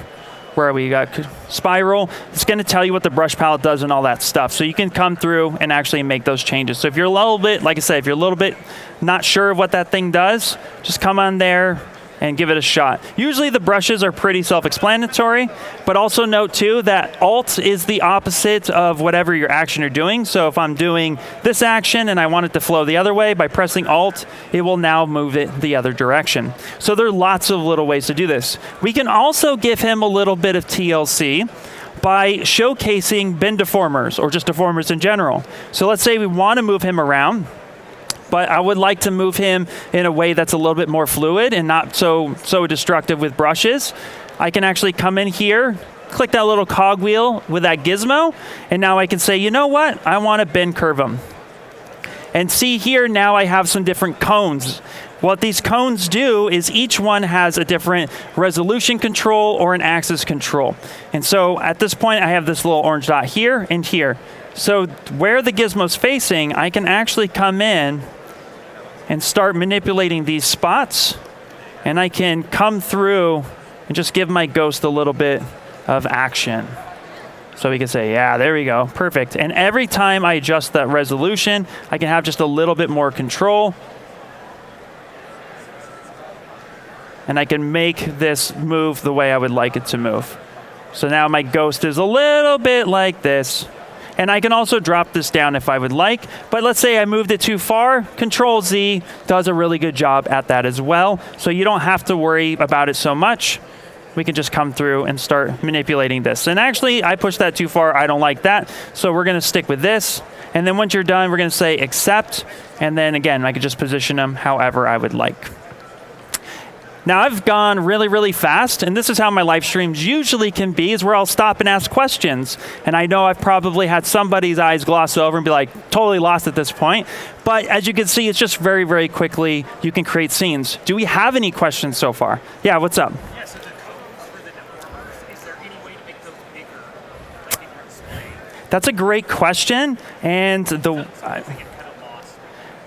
where we got spiral. It's going to tell you what the brush palette does and all that stuff. So you can come through and actually make those changes. So if you're a little bit, like I said, if you're a little bit not sure of what that thing does, just come on there and give it a shot. Usually the brushes are pretty self-explanatory, but also note too that Alt is the opposite of whatever your action you're doing. So if I'm doing this action and I want it to flow the other way, by pressing Alt, it will now move it the other direction. So there are lots of little ways to do this. We can also give him a little bit of TLC by showcasing bin deformers or just deformers in general. So let's say we want to move him around, but I would like to move him in a way that's a little bit more fluid and not so destructive with brushes. I can actually come in here, click that little cogwheel with that gizmo, and now I can say, you know what? I want to bend curve him. And see here, now I have some different cones. What these cones do is each one has a different resolution control or an axis control. And so at this point, I have this little orange dot here and here. So where the gizmo's facing, I can actually come in and start manipulating these spots, and I can come through and just give my ghost a little bit of action. So we can say, yeah, there we go, perfect. And every time I adjust that resolution, I can have just a little bit more control. And I can make this move the way I would like it to move. So now my ghost is a little bit like this. And I can also drop this down if I would like. But let's say I moved it too far. Control Z does a really good job at that as well. So you don't have to worry about it so much. We can just come through and start manipulating this. And actually, I pushed that too far. I don't like that. So we're going to stick with this. And then once you're done, we're going to say accept. And then again, I can just position them however I would like. Now, I've gone really, really fast, and this is how my live streams usually can be, is where I'll stop and ask questions. And I know I've probably had somebody's eyes gloss over and be like, totally lost at this point. But as you can see, it's just very, very quickly you can create scenes. Do we have any questions so far? Yeah, what's up? Yeah, so the cones for the developers, is there any way to make those bigger, like in your display? That's a great question, and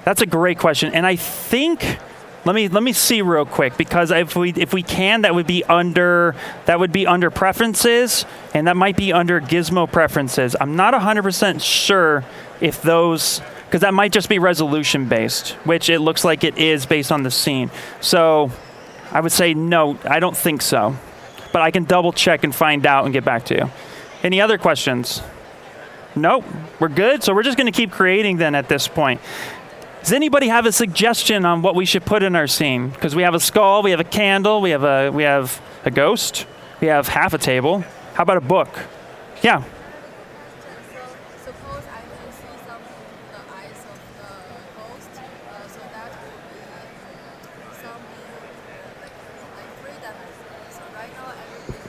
that's a great question. And I think, let me see real quick, because if we can, that would be under preferences, and that might be under gizmo preferences. I'm not 100% sure if those, because that might just be resolution based, which it looks like it is based on the scene. So I would say no, I don't think so. But I can double check and find out and get back to you. Any other questions? Nope, we're good. So we're just going to keep creating then at this point. Does anybody have a suggestion on what we should put in our scene? Because we have a skull, we have a candle, we have a ghost, we have half a table. How about a book? Yeah. So suppose I can see some of the eyes of the ghost, so that would be something like three-dimensional. So right now everything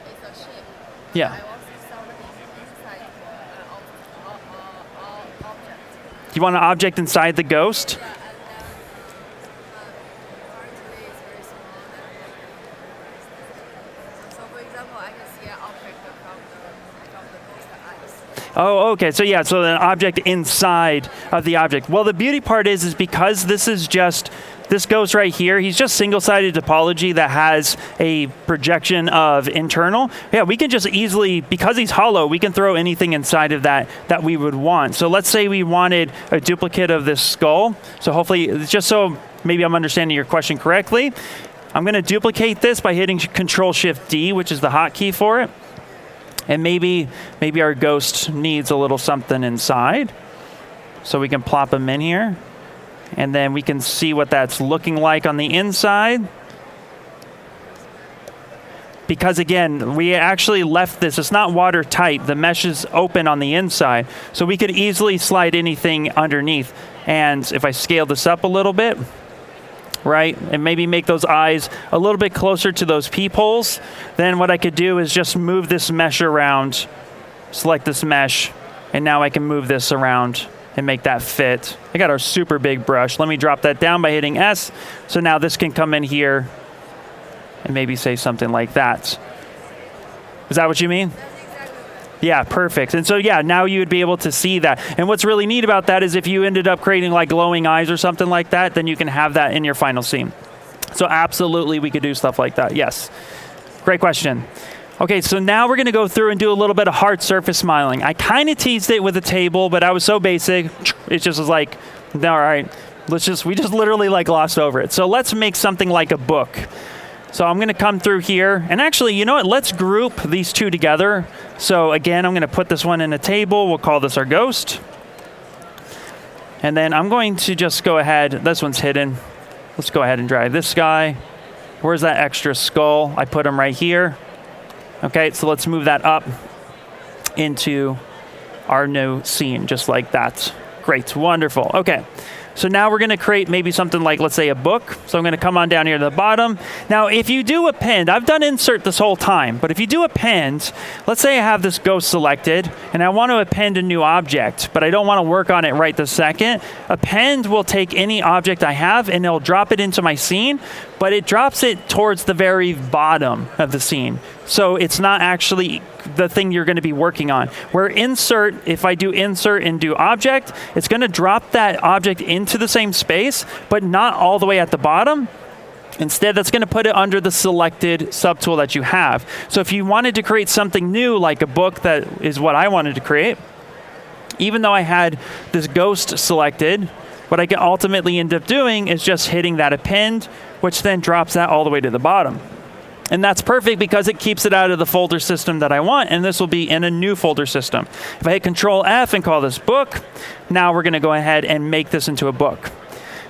is a shape. Yeah. I want to see something inside object. You want an object inside the ghost? Yeah, and then currently it's very small. So for example, I can see an object from the ghost eyes. Oh, okay. So yeah, so an object inside of the object. Well, the beauty part is because this is just, this ghost right here, he's just single-sided topology that has a projection of internal. Yeah, we can just easily, because he's hollow, we can throw anything inside of that we would want. So let's say we wanted a duplicate of this skull. So hopefully, just so maybe I'm understanding your question correctly, I'm going to duplicate this by hitting Control-Shift-D, which is the hotkey for it. And maybe our ghost needs a little something inside. So we can plop him in here. And then we can see what that's looking like on the inside. Because again, we actually left this, it's not watertight, the mesh is open on the inside. So we could easily slide anything underneath. And if I scale this up a little bit, right, and maybe make those eyes a little bit closer to those peepholes, then what I could do is just move this mesh around, select this mesh, and now I can move this around and make that fit. I got our super big brush. Let me drop that down by hitting S. So now this can come in here and maybe say something like that. Is that what you mean? That's exactly right. Yeah, perfect. And so yeah, now you would be able to see that. And what's really neat about that is if you ended up creating like glowing eyes or something like that, then you can have that in your final scene. So absolutely we could do stuff like that, yes. Great question. Okay, so now we're going to go through and do a little bit of hard surface smiling. I kind of teased it with a table, but I was so basic, it just was like, all right, we just literally like glossed over it. So let's make something like a book. So I'm going to come through here, and actually, you know what, let's group these two together. So again, I'm going to put this one in a table. We'll call this our ghost. And then I'm going to just go ahead, this one's hidden. Let's go ahead and drag this guy. Where's that extra skull? I put him right here. Okay, so let's move that up into our new scene, just like that. Great, wonderful. Okay, So now we're going to create maybe something like, let's say, a book. So I'm going to come on down here to the bottom. Now, if you do append, I've done insert this whole time, but if you do append, let's say I have this ghost selected, and I want to append a new object, but I don't want to work on it right this second. Append will take any object I have, and it'll drop it into my scene, but it drops it towards the very bottom of the scene. So it's not actually the thing you're going to be working on. Where insert, if I do insert and do object, it's going to drop that object into the same space, but not all the way at the bottom. Instead, that's going to put it under the selected subtool that you have. So if you wanted to create something new, like a book, that is what I wanted to create, even though I had this ghost selected, what I can ultimately end up doing is just hitting that append, which then drops that all the way to the bottom. And that's perfect because it keeps it out of the folder system that I want, and this will be in a new folder system. If I hit Control F and call this book, now we're going to go ahead and make this into a book.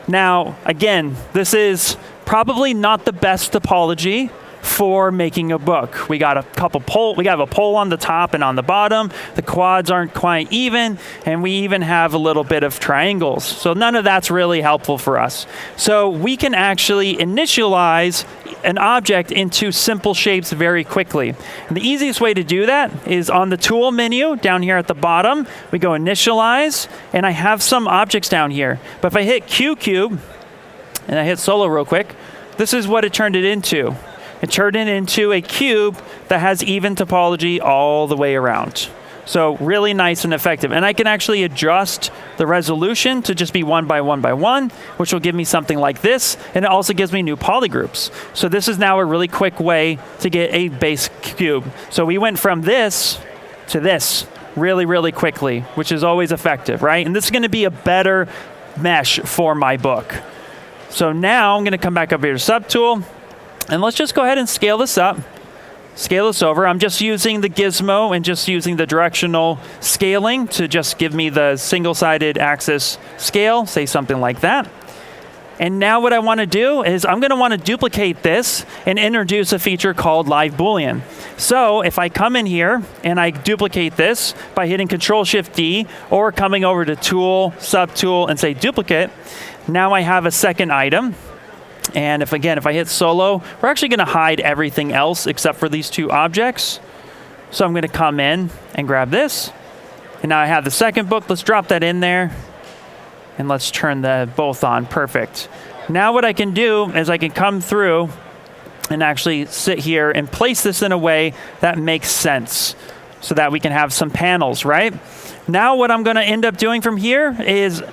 Now, again, this is probably not the best topology for making a book. We got a pole on the top and on the bottom. The quads aren't quite even, and we even have a little bit of triangles. So none of that's really helpful for us. So we can actually initialize an object into simple shapes very quickly. And the easiest way to do that is on the tool menu down here at the bottom. We go initialize, and I have some objects down here. But if I hit Q cube, and I hit solo real quick, this is what it turned it into. It turned it into a cube that has even topology all the way around. So really nice and effective. And I can actually adjust the resolution to just be 1 by 1 by 1, which will give me something like this. And it also gives me new polygroups. So this is now a really quick way to get a base cube. So we went from this to this really, really quickly, which is always effective, right? And this is going to be a better mesh for my book. So now I'm going to come back up here to Subtool. And let's just go ahead and scale this up, scale this over. I'm just using the gizmo and just using the directional scaling to just give me the single-sided axis scale, say something like that. And now what I want to do is I'm going to want to duplicate this and introduce a feature called Live Boolean. So if I come in here and I duplicate this by hitting Control-Shift-D or coming over to Tool, Subtool, and say Duplicate, now I have a second item. And if I hit solo, we're actually going to hide everything else except for these two objects. So I'm going to come in and grab this. And now I have the second book. Let's drop that in there. And let's turn the both on. Perfect. Now what I can do is I can come through and actually sit here and place this in a way that makes sense so that we can have some panels, right? Now what I'm going to end up doing from here is,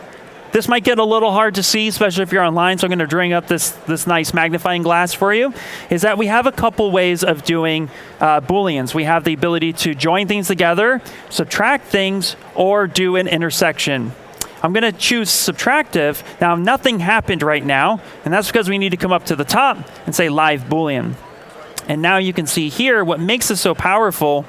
this might get a little hard to see, especially if you're online, so I'm going to bring up this nice magnifying glass for you, is that we have a couple ways of doing Booleans. We have the ability to join things together, subtract things, or do an intersection. I'm going to choose subtractive. Now, nothing happened right now, and that's because we need to come up to the top and say Live Boolean. And now you can see here, what makes this so powerful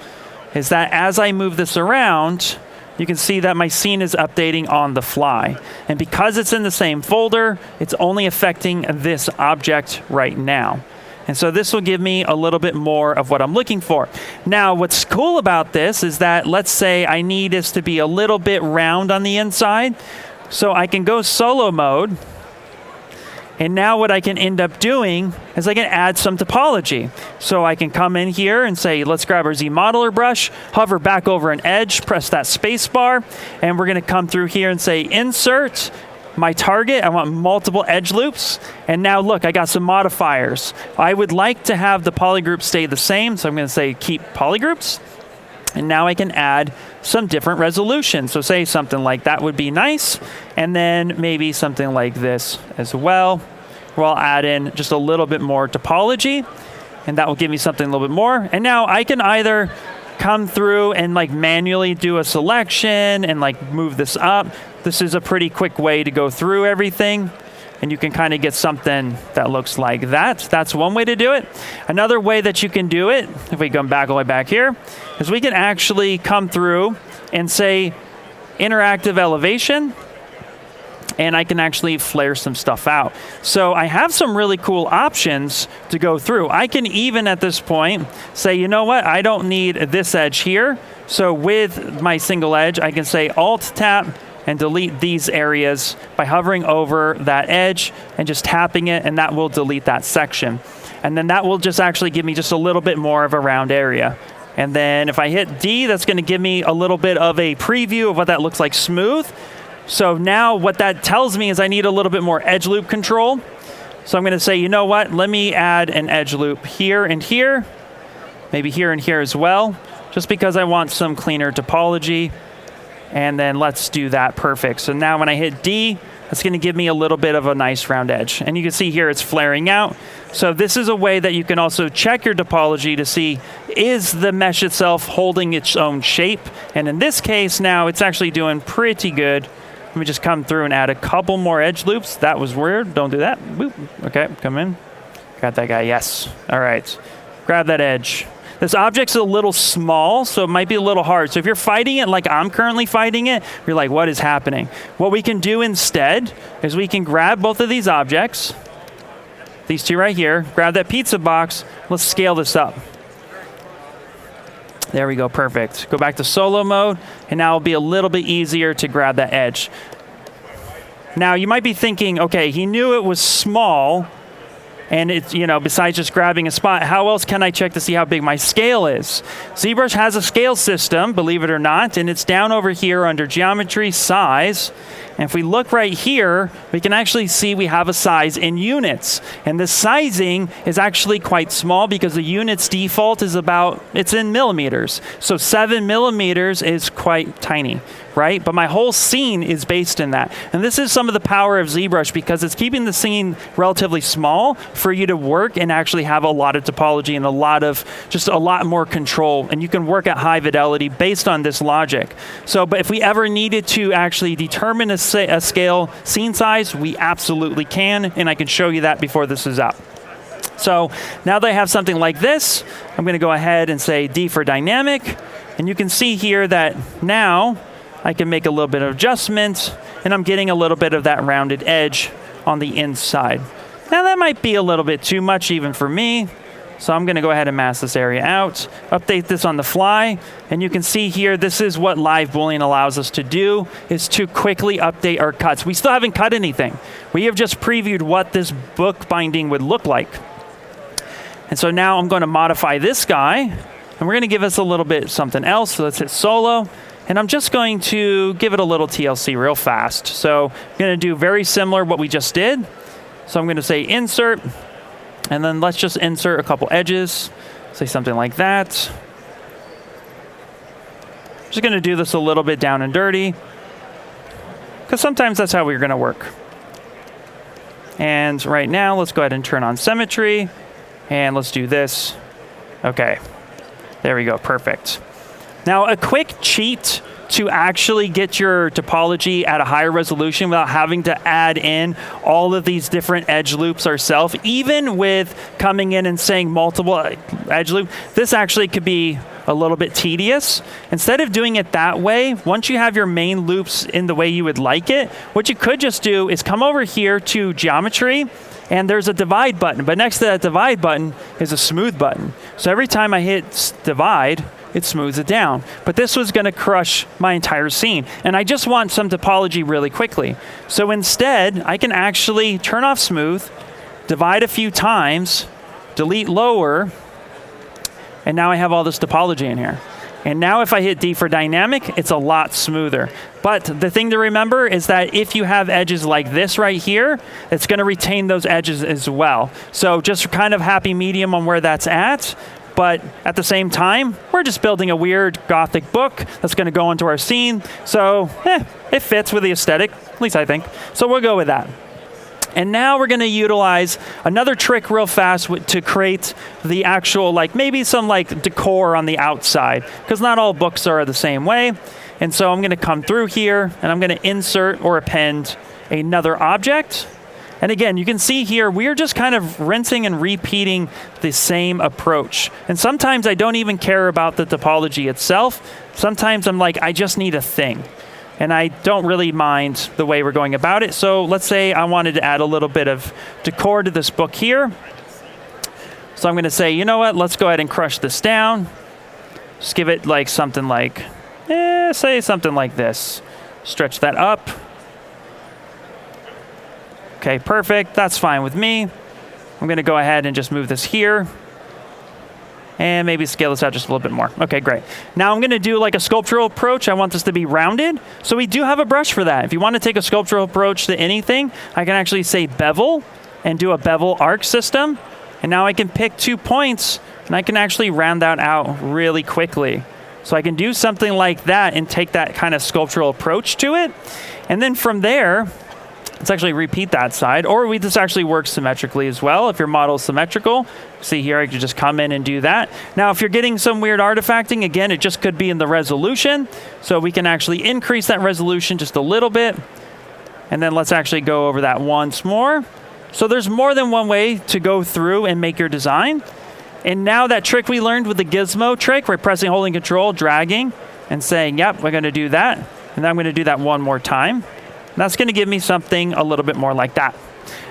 is that as I move this around, you can see that my scene is updating on the fly. And because it's in the same folder, it's only affecting this object right now. And so this will give me a little bit more of what I'm looking for. Now, what's cool about this is that, let's say I need this to be a little bit round on the inside. So I can go solo mode. And now what I can end up doing is I can add some topology. So I can come in here and say, let's grab our Z modeler brush, hover back over an edge, press that space bar, and we're going to come through here and say insert my target. I want multiple edge loops. And now look, I got some modifiers. I would like to have the polygroup stay the same, so I'm going to say keep polygroups. And now I can add some different resolutions. So say something like that would be nice. And then maybe something like this as well, where I'll add in just a little bit more topology. And that will give me something a little bit more. And now I can either come through and manually do a selection and move this up. This is a pretty quick way to go through everything. And you can kind of get something that looks like that. That's one way to do it. Another way that you can do it, if we come back all the way back here, is we can actually come through and say interactive elevation, and I can actually flare some stuff out. So I have some really cool options to go through. I can even at this point say, you know what, I don't need this edge here. So with my single edge, I can say Alt-Tap and delete these areas by hovering over that edge and just tapping it, and that will delete that section. And then that will just actually give me just a little bit more of a round area. And then if I hit D, that's going to give me a little bit of a preview of what that looks like smooth. So now what that tells me is I need a little bit more edge loop control. So I'm going to say, you know what, let me add an edge loop here and here, maybe here and here as well, just because I want some cleaner topology. And then let's do that, perfect. So now when I hit D, that's going to give me a little bit of a nice round edge. And you can see here it's flaring out. So this is a way that you can also check your topology to see, is the mesh itself holding its own shape? And in this case now, it's actually doing pretty good. Let me just come through and add a couple more edge loops. That was weird, don't do that. Boop. Okay, come in. Got that guy, yes. All right, grab that edge. This object's a little small, so it might be a little hard. So if you're fighting it like I'm currently fighting it, you're like, what is happening? What we can do instead is we can grab both of these objects, these two right here, grab that pizza box, let's scale this up. There we go, perfect. Go back to solo mode, and now it'll be a little bit easier to grab that edge. Now you might be thinking, okay, he knew it was small, and it's, you know, besides just grabbing a spot, how else can I check to see how big my scale is? ZBrush has a scale system, believe it or not, and it's down over here under geometry, size. And if we look right here, we can actually see we have a size in units. And the sizing is actually quite small because the units default is about, it's in millimeters. So 7 millimeters is quite tiny, right? But my whole scene is based in that. And this is some of the power of ZBrush because it's keeping the scene relatively small for you to work and actually have a lot of topology and just a lot more control. And you can work at high fidelity based on this logic. So, but if we ever needed to actually determine a scale scene size, we absolutely can, and I can show you that before this is up. So now that I have something like this, I'm going to go ahead and say D for dynamic, and you can see here that now I can make a little bit of adjustment, and I'm getting a little bit of that rounded edge on the inside. Now that might be a little bit too much even for me, so I'm going to go ahead and mask this area out, update this on the fly, and you can see here this is what live Boolean allows us to do, is to quickly update our cuts. We still haven't cut anything. We have just previewed what this book binding would look like. And so now I'm going to modify this guy, and we're going to give us a little bit something else. So let's hit solo, and I'm just going to give it a little TLC real fast. So I'm going to do very similar what we just did. So I'm going to say insert, and then let's just insert a couple edges, say something like that. Just going to do this a little bit down and dirty, because sometimes that's how we're going to work. And right now, let's go ahead and turn on symmetry, and let's do this. Okay, there we go, perfect. Now, a quick cheat to actually get your topology at a higher resolution without having to add in all of these different edge loops ourselves, even with coming in and saying multiple edge loop, this actually could be a little bit tedious. Instead of doing it that way, once you have your main loops in the way you would like it, what you could just do is come over here to geometry, and there's a divide button, but next to that divide button is a smooth button. So every time I hit divide, it smooths it down. But this was going to crush my entire scene. And I just want some topology really quickly. So instead, I can actually turn off smooth, divide a few times, delete lower, and now I have all this topology in here. And now if I hit D for dynamic, it's a lot smoother. But the thing to remember is that if you have edges like this right here, it's going to retain those edges as well. So just kind of happy medium on where that's at. But at the same time, we're just building a weird Gothic book that's going to go into our scene. So it fits with the aesthetic, at least I think. So we'll go with that. And now we're going to utilize another trick real fast to create the actual, like maybe some like decor on the outside, because not all books are the same way. And so I'm going to come through here, and I'm going to insert or append another object. And again, you can see here, we're just kind of rinsing and repeating the same approach. And sometimes I don't even care about the topology itself. Sometimes I'm like, I just need a thing. And I don't really mind the way we're going about it. So let's say I wanted to add a little bit of decor to this book here. So I'm going to say, you know what, let's go ahead and crush this down. Just give it like something like, say something like this. Stretch that up. Okay, perfect. That's fine with me. I'm going to go ahead and just move this here. And maybe scale this out just a little bit more. Okay, great. Now I'm going to do like a sculptural approach. I want this to be rounded. So we do have a brush for that. If you want to take a sculptural approach to anything, I can actually say bevel and do a bevel arc system. And now I can pick 2 points and I can actually round that out really quickly. So I can do something like that and take that kind of sculptural approach to it. And then from there, let's actually repeat that side, or this actually works symmetrically as well. If your model is symmetrical, see here, I could just come in and do that. Now, if you're getting some weird artifacting, again, it just could be in the resolution. So we can actually increase that resolution just a little bit. And then let's actually go over that once more. So there's more than one way to go through and make your design. And now that trick we learned with the gizmo trick, we're pressing, holding control, dragging, and saying, yep, we're going to do that. And then I'm going to do that one more time. That's going to give me something a little bit more like that.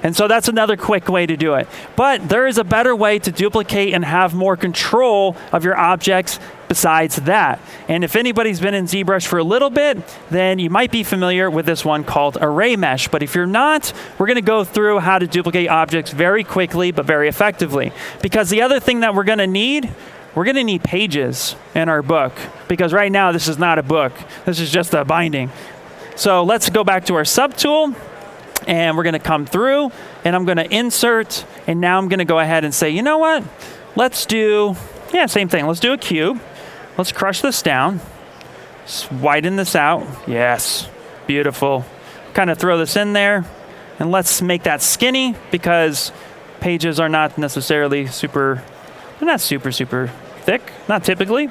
And so that's another quick way to do it. But there is a better way to duplicate and have more control of your objects besides that. And if anybody's been in ZBrush for a little bit, then you might be familiar with this one called Array Mesh. But if you're not, we're going to go through how to duplicate objects very quickly but very effectively. Because the other thing that we're going to need pages in our book. Because right now, this is not a book. This is just a binding. So let's go back to our subtool, and we're going to come through, and I'm going to insert, and now I'm going to go ahead and say, you know what? Let's do, same thing. Let's do a cube. Let's crush this down. Widen this out. Yes, beautiful. Kind of throw this in there, and let's make that skinny because pages are not necessarily they're not super thick, not typically,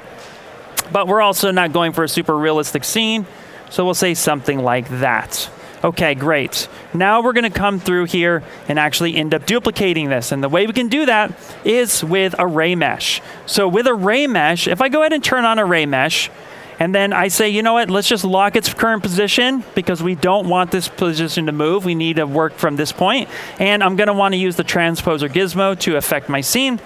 but we're also not going for a super realistic scene. So we'll say something like that. Okay, great. Now we're going to come through here and actually end up duplicating this. And the way we can do that is with Array Mesh. So with Array Mesh, if I go ahead and turn on Array Mesh, and then I say, you know what, let's just lock its current position because we don't want this position to move. We need to work from this point. And I'm going to want to use the transposer gizmo to affect my scene.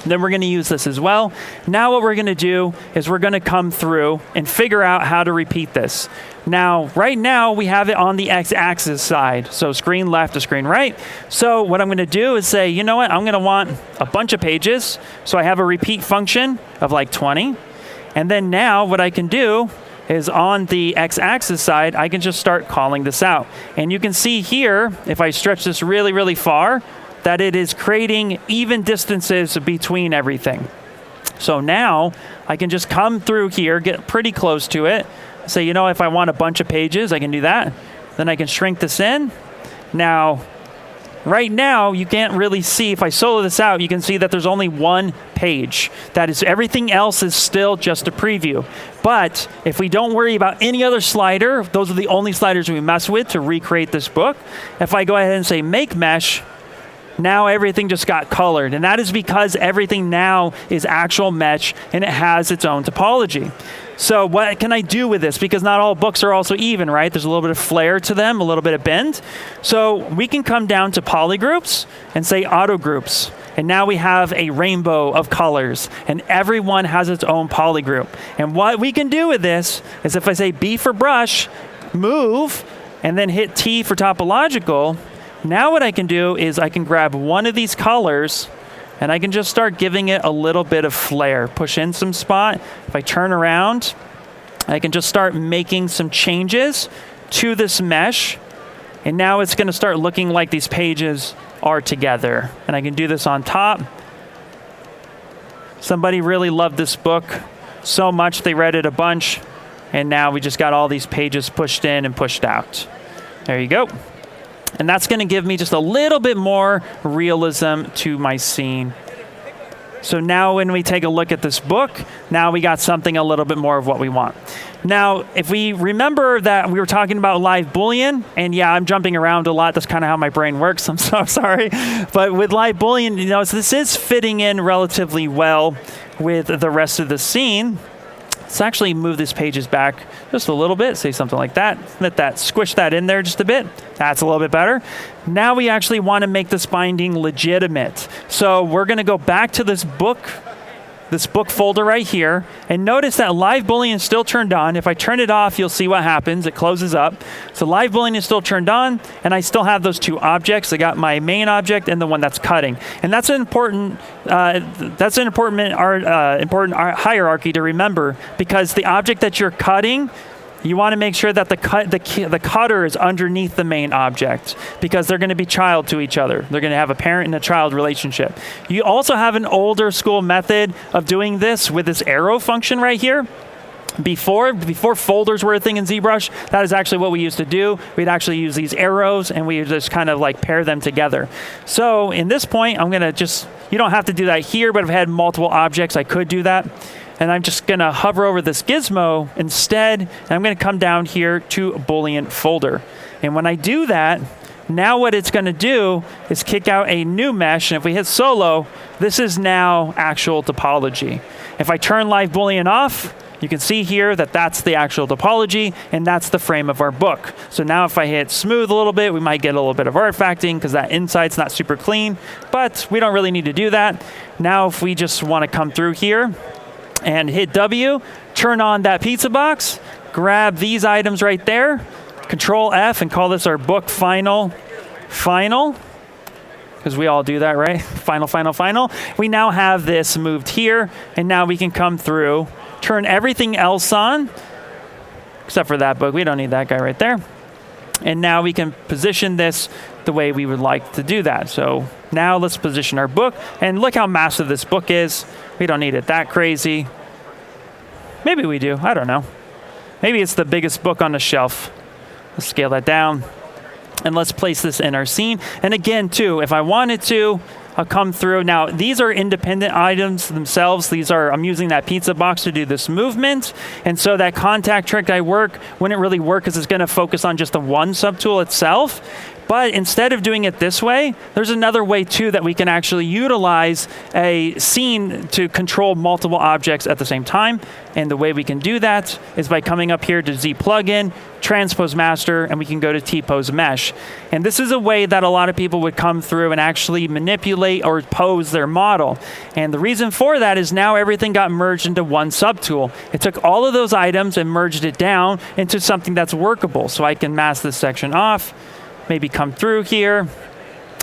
Then we're going to use this as well. Now what we're going to do is we're going to come through and figure out how to repeat this. Now, right now, we have it on the x-axis side. So screen left to screen right. So what I'm going to do is say, you know what, I'm going to want a bunch of pages. So I have a repeat function of like 20. And then now what I can do is on the x-axis side, I can just start calling this out. And you can see here, if I stretch this really, really far, that it is creating even distances between everything. So now I can just come through here, get pretty close to it, say, you know, if I want a bunch of pages, I can do that. Then I can shrink this in. Now, right now, you can't really see, if I solo this out, you can see that there's only one page. That is, everything else is still just a preview. But if we don't worry about any other slider, those are the only sliders we mess with to recreate this book. If I go ahead and say make mesh, now everything just got colored. And that is because everything now is actual mesh and it has its own topology. So what can I do with this? Because not all books are also even, right? There's a little bit of Flair to them, a little bit of bend. So we can come down to poly groups and say auto groups. And now we have a rainbow of colors and everyone has its own poly group. And what we can do with this is if I say B for brush, move, and then hit T for topological, now what I can do is I can grab one of these colors and I can just start giving it a little bit of flair. Push in some spot. If I turn around, I can just start making some changes to this mesh. And now it's going to start looking like these pages are together. And I can do this on top. Somebody really loved this book so much they read it a bunch. And now we just got all these pages pushed in and pushed out. There you go. And that's going to give me just a little bit more realism to my scene. So now when we take a look at this book, now we got something a little bit more of what we want. Now, if we remember that we were talking about live Boolean, and yeah, I'm jumping around a lot. That's kind of how my brain works. I'm so sorry. But with live Boolean, you know, this is fitting in relatively well with the rest of the scene. Let's actually move these pages back just a little bit, say something like that. Let that, squish that in there just a bit. That's a little bit better. Now we actually want to make this binding legitimate. So we're going to go back to this book this book folder right here, and notice that live Boolean is still turned on. If I turn it off, you'll see what happens. It closes up. So live Boolean is still turned on, and I still have those two objects. I got my main object and the one that's cutting, and that's an important hierarchy to remember, because the object that you're cutting, you want to make sure that the cutter is underneath the main object, because they're going to be child to each other. They're going to have a parent and a child relationship. You also have an older school method of doing this with this arrow function right here. Before folders were a thing in ZBrush, that is actually what we used to do. We'd actually use these arrows, and we just kind of like pair them together. So in this point, I'm going to just, you don't have to do that here, but if I had multiple objects, I could do that. And I'm just going to hover over this gizmo instead, and I'm going to come down here to Boolean folder. And when I do that, now what it's going to do is kick out a new mesh, and if we hit solo, this is now actual topology. If I turn live Boolean off, you can see here that that's the actual topology, and that's the frame of our book. So now if I hit smooth a little bit, we might get a little bit of artifacting because that inside's not super clean, but we don't really need to do that. Now if we just want to come through here and hit W, turn on that pizza box, grab these items right there, Control F, and call this our book final, because we all do that, right? Final. We now have this moved here, and now we can come through, turn everything else on, except for that book. We don't need that guy right there. And now we can position this the way we would like to do that. So now let's position our book, and look how massive this book is. We don't need it that crazy. Maybe we do, I don't know. Maybe it's the biggest book on the shelf. Let's scale that down, and let's place this in our scene. And again, too, if I wanted to, I'll come through. Now, these are independent items themselves. I'm using that pizza box to do this movement. And so that contact trick wouldn't really work, because it's going to focus on just the one subtool itself. But instead of doing it this way, there's another way too that we can actually utilize a scene to control multiple objects at the same time. And the way we can do that is by coming up here to Z plugin, transpose master, and we can go to T-pose mesh. And this is a way that a lot of people would come through and actually manipulate or pose their model. And the reason for that is now everything got merged into one subtool. It took all of those items and merged it down into something that's workable. So I can mask this section off, maybe come through here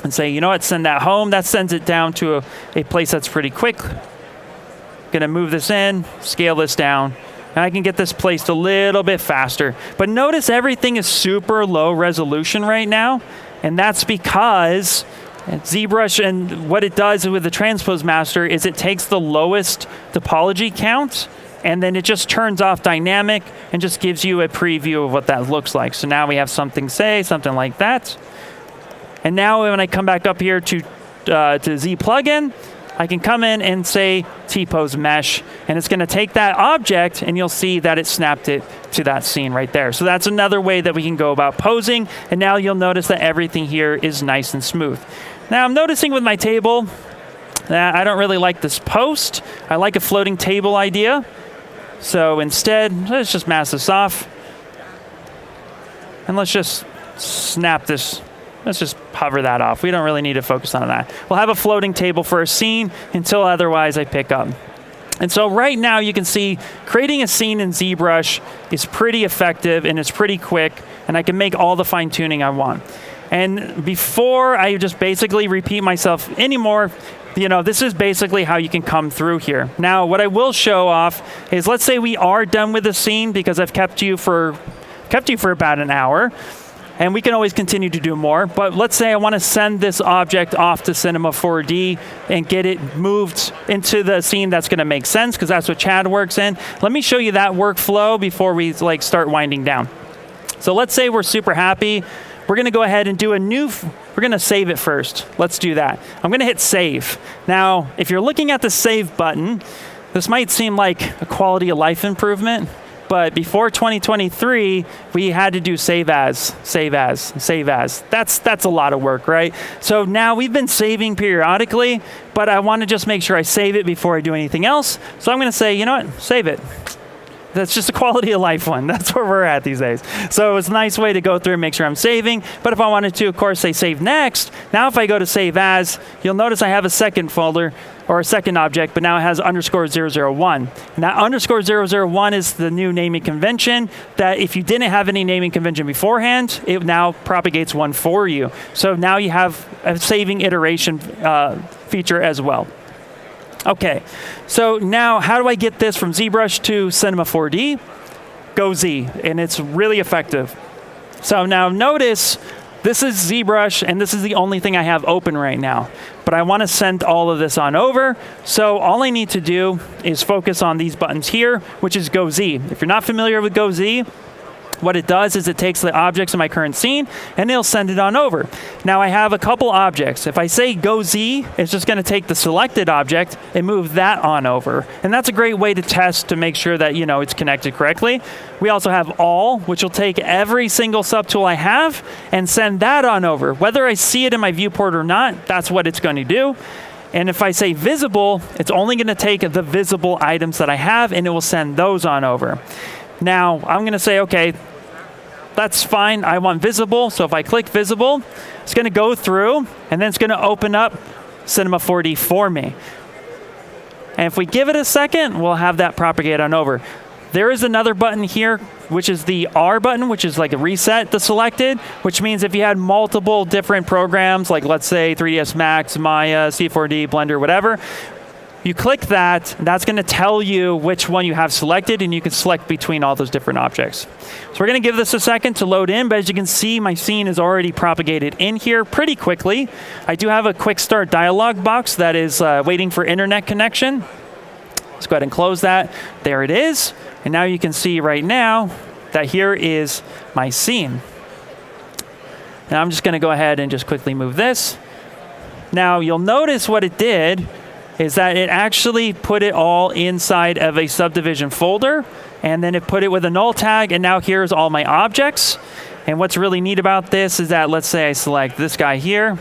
and say, you know what, send that home. That sends it down to a place that's pretty quick. Gonna move this in, scale this down, and I can get this placed a little bit faster. But notice everything is super low resolution right now, and that's because ZBrush, and what it does with the transpose master is it takes the lowest topology count, and then it just turns off dynamic and just gives you a preview of what that looks like. So now we have something like that. And now when I come back up here to Z plugin, I can come in and say T-pose mesh, and it's going to take that object, and you'll see that it snapped it to that scene right there. So that's another way that we can go about posing, and now you'll notice that everything here is nice and smooth. Now I'm noticing with my table that I don't really like this post. I like a floating table idea. So instead, let's just mask this off, and let's just snap this. Let's just hover that off. We don't really need to focus on that. We'll have a floating table for a scene until otherwise I pick up. And so right now you can see creating a scene in ZBrush is pretty effective, and it's pretty quick, and I can make all the fine tuning I want. And before I just basically repeat myself anymore, this is basically how you can come through here. Now, what I will show off is, let's say we are done with the scene because I've kept you for about an hour, and we can always continue to do more. But let's say I want to send this object off to Cinema 4D and get it moved into the scene that's going to make sense, because that's what Chad works in. Let me show you that workflow before we start winding down. So let's say we're super happy. We're going to go ahead and do we're going to save it first. Let's do that. I'm going to hit save. Now, if you're looking at the save button, this might seem like a quality of life improvement, but before 2023, we had to do save as. That's a lot of work, right? So now we've been saving periodically, but I want to just make sure I save it before I do anything else. So I'm going to say, you know what, save it. That's just a quality of life one. That's where we're at these days. So it's a nice way to go through and make sure I'm saving. But if I wanted to, of course, say save next. Now if I go to save as, you'll notice I have a second folder or a second object, but now it has _001. And that _001 is the new naming convention that if you didn't have any naming convention beforehand, it now propagates one for you. So now you have a saving iteration feature as well. Okay, so now how do I get this from ZBrush to Cinema 4D? Go Z, and it's really effective. So now notice this is ZBrush, and this is the only thing I have open right now. But I want to send all of this on over, so all I need to do is focus on these buttons here, which is Go Z. If you're not familiar with Go Z, what it does is it takes the objects in my current scene and it'll send it on over. Now I have a couple objects. If I say Go Z, it's just going to take the selected object and move that on over. And that's a great way to test to make sure that it's connected correctly. We also have All, which will take every single subtool I have and send that on over. Whether I see it in my viewport or not, that's what it's going to do. And if I say visible, it's only going to take the visible items that I have and it will send those on over. Now I'm going to say, okay, that's fine. I want visible. So if I click visible, it's going to go through and then it's going to open up Cinema 4D for me. And if we give it a second, we'll have that propagate on over. There is another button here, which is the R button, which is like a reset the selected, which means if you had multiple different programs, like let's say 3ds Max, Maya, C4D, Blender, whatever, you click that, that's going to tell you which one you have selected, and you can select between all those different objects. So we're going to give this a second to load in, but as you can see, my scene is already propagated in here pretty quickly. I do have a quick start dialog box that is waiting for internet connection. Let's go ahead and close that. There it is. And now you can see right now that here is my scene. Now I'm just going to go ahead and just quickly move this. Now you'll notice what it did is that it actually put it all inside of a subdivision folder, and then it put it with a null tag, and now here's all my objects. And what's really neat about this is that, let's say I select this guy here.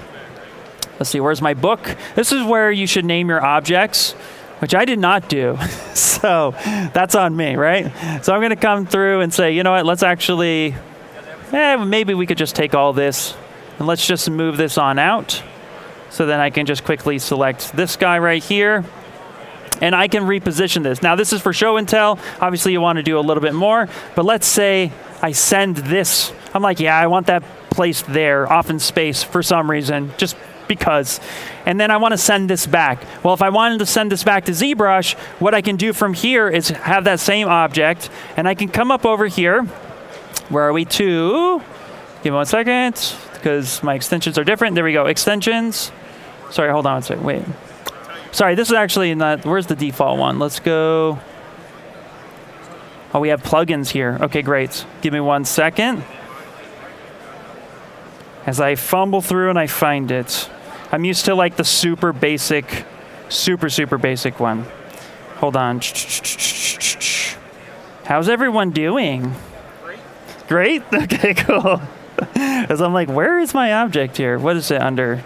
Let's see, where's my book? This is where you should name your objects, which I did not do. So that's on me, right? So I'm going to come through and say, you know what, let's actually, maybe we could just take all this, and let's just move this on out. So then I can just quickly select this guy right here, and I can reposition this. Now this is for show and tell. Obviously you want to do a little bit more, but let's say I send this. I'm like, yeah, I want that placed there, off in space for some reason, just because. And then I want to send this back. Well, if I wanted to send this back to ZBrush, what I can do from here is have that same object, and I can come up over here. Where are we to? Give me 1 second, because my extensions are different. There we go, extensions. Sorry, hold on a second, wait. Sorry, this is actually not, where's the default one? Let's go. Oh, we have plugins here. Okay, great. Give me 1 second. As I fumble through and I find it. I'm used to like the super basic, super basic one. Hold on. How's everyone doing? Great? Okay, cool. As I'm like, where is my object here? What is it under?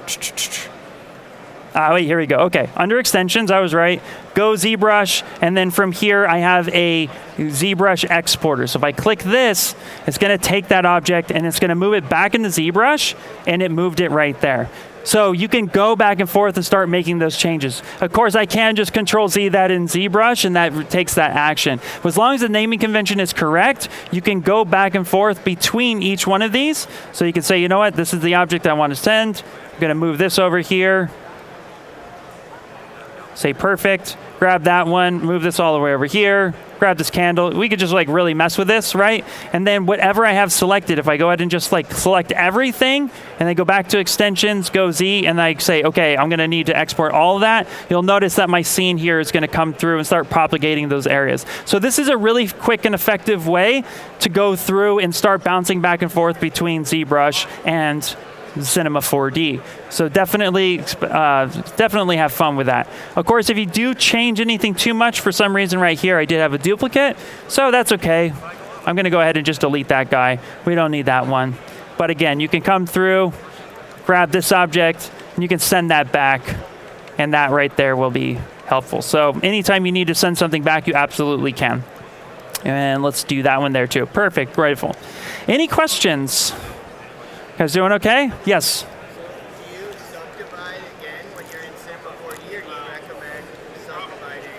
Wait, here we go. Okay, under extensions, I was right. Go ZBrush, and then from here, I have a ZBrush exporter. So if I click this, it's going to take that object, and it's going to move it back into ZBrush, and it moved it right there. So you can go back and forth and start making those changes. Of course, I can just Control-Z that in ZBrush, and that takes that action. But as long as the naming convention is correct, you can go back and forth between each one of these. So you can say, you know what, this is the object I want to send. I'm going to move this over here. Say perfect, grab that one, move this all the way over here, grab this candle. We could just like really mess with this, right? And then whatever I have selected, if I go ahead and just like select everything and then go back to extensions, go Z, and I say, okay, I'm gonna need to export all of that, you'll notice that my scene here is gonna come through and start propagating those areas. So this is a really quick and effective way to go through and start bouncing back and forth between ZBrush and Cinema 4D. So definitely have fun with that. Of course, if you do change anything too much, for some reason right here, I did have a duplicate, so that's okay. I'm going to go ahead and just delete that guy. We don't need that one. But again, you can come through, grab this object, and you can send that back, and that right there will be helpful. So anytime you need to send something back, you absolutely can. And let's do that one there too. Perfect, grateful. Any questions? Guys doing okay? Yes. Do you subdivide again when you're in Cinema 4D, or do you recommend subdividing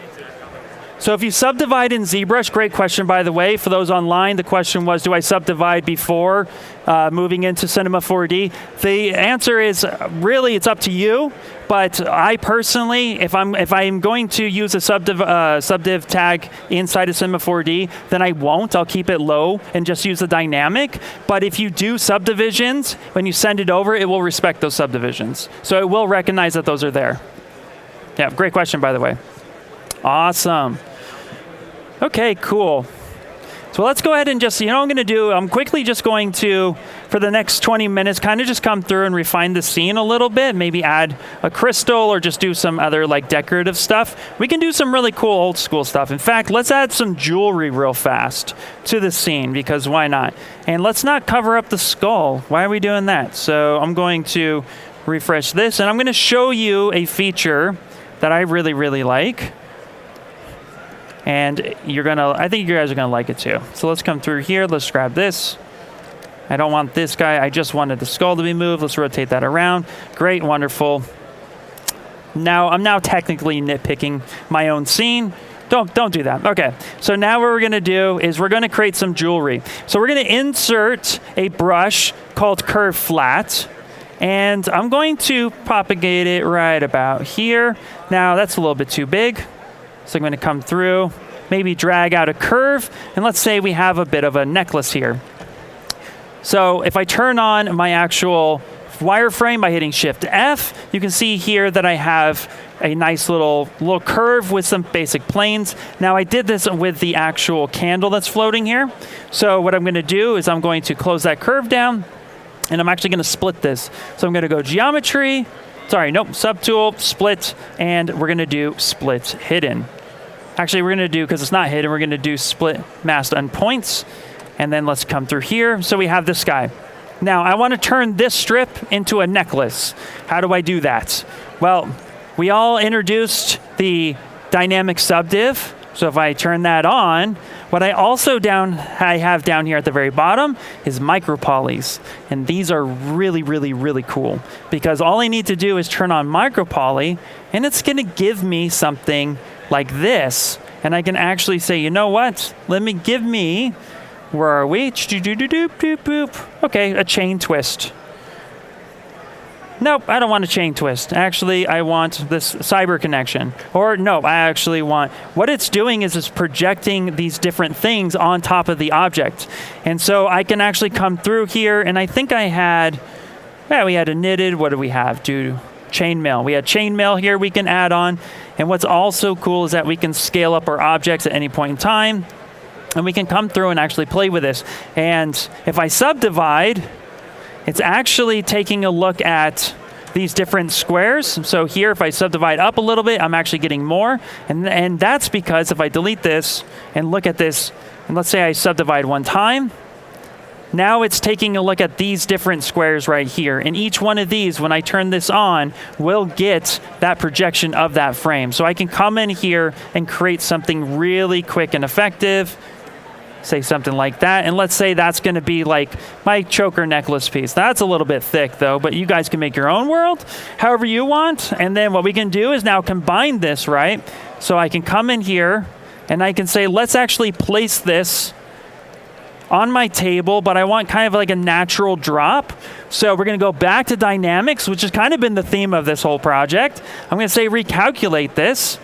in ZBrush? So if you subdivide in ZBrush, great question by the way. For those online, the question was, do I subdivide before moving into Cinema 4D? The answer is really it's up to you. But I personally, if I'm going to use a subdiv tag inside of Cinema 4D, then I won't. I'll keep it low and just use the dynamic. But if you do subdivisions, when you send it over, it will respect those subdivisions. So it will recognize that those are there. Yeah, great question, by the way. Awesome. Okay, cool. So let's go ahead and just, what I'm going to do, I'm quickly just going to, for the next 20 minutes, kind of just come through and refine the scene a little bit, maybe add a crystal or just do some other like decorative stuff. We can do some really cool old school stuff. In fact, let's add some jewelry real fast to the scene, because why not? And let's not cover up the skull. Why are we doing that? So I'm going to refresh this, and I'm going to show you a feature that I really, really like. And I think you guys are gonna like it too. So let's come through here, let's grab this. I don't want this guy, I just wanted the skull to be moved. Let's rotate that around. Great, wonderful. Now, I'm now technically nitpicking my own scene. Don't do that. Okay, so now what we're gonna do is we're gonna create some jewelry. So we're gonna insert a brush called Curve Flat. And I'm going to propagate it right about here. Now, that's a little bit too big. So I'm going to come through, maybe drag out a curve, and let's say we have a bit of a necklace here. So if I turn on my actual wireframe by hitting Shift F, you can see here that I have a nice little curve with some basic planes. Now I did this with the actual candle that's floating here. So what I'm going to do is I'm going to close that curve down, and I'm actually going to split this. So I'm going to go Geometry, Subtool, Split, and we're going to do Split Hidden. Actually, we're going to do, because it's not hidden, we're going to do Split Masked Unpoints. And then let's come through here. So we have this guy. Now, I want to turn this strip into a necklace. How do I do that? Well, we all introduced the dynamic subdiv. So if I turn that on, what I have down here at the very bottom is micropolys. And these are really, really, really cool, because all I need to do is turn on micropoly, and it's going to give me something like this. And I can actually say, you know what? Give me, where are we? Okay, a chain twist. Nope, I don't want a chain twist. Actually, I want this cyber connection. Or no, I actually want, what it's doing is it's projecting these different things on top of the object. And so I can actually come through here, and I think we had a knitted, what do we have? Chainmail. We had chainmail here we can add on. And what's also cool is that we can scale up our objects at any point in time. And we can come through and actually play with this. And if I subdivide, it's actually taking a look at these different squares. So here, if I subdivide up a little bit, I'm actually getting more. And that's because if I delete this and look at this, and let's say I subdivide one time, now it's taking a look at these different squares right here. And each one of these, when I turn this on, will get that projection of that frame. So I can come in here and create something really quick and effective. Say something like that, and let's say that's going to be like my choker necklace piece. That's a little bit thick though, but you guys can make your own world however you want. And then what we can do is now combine this, right? So I can come in here and I can say, let's actually place this on my table, but I want kind of like a natural drop. So we're going to go back to dynamics, which has kind of been the theme of this whole project. I'm going to say recalculate this.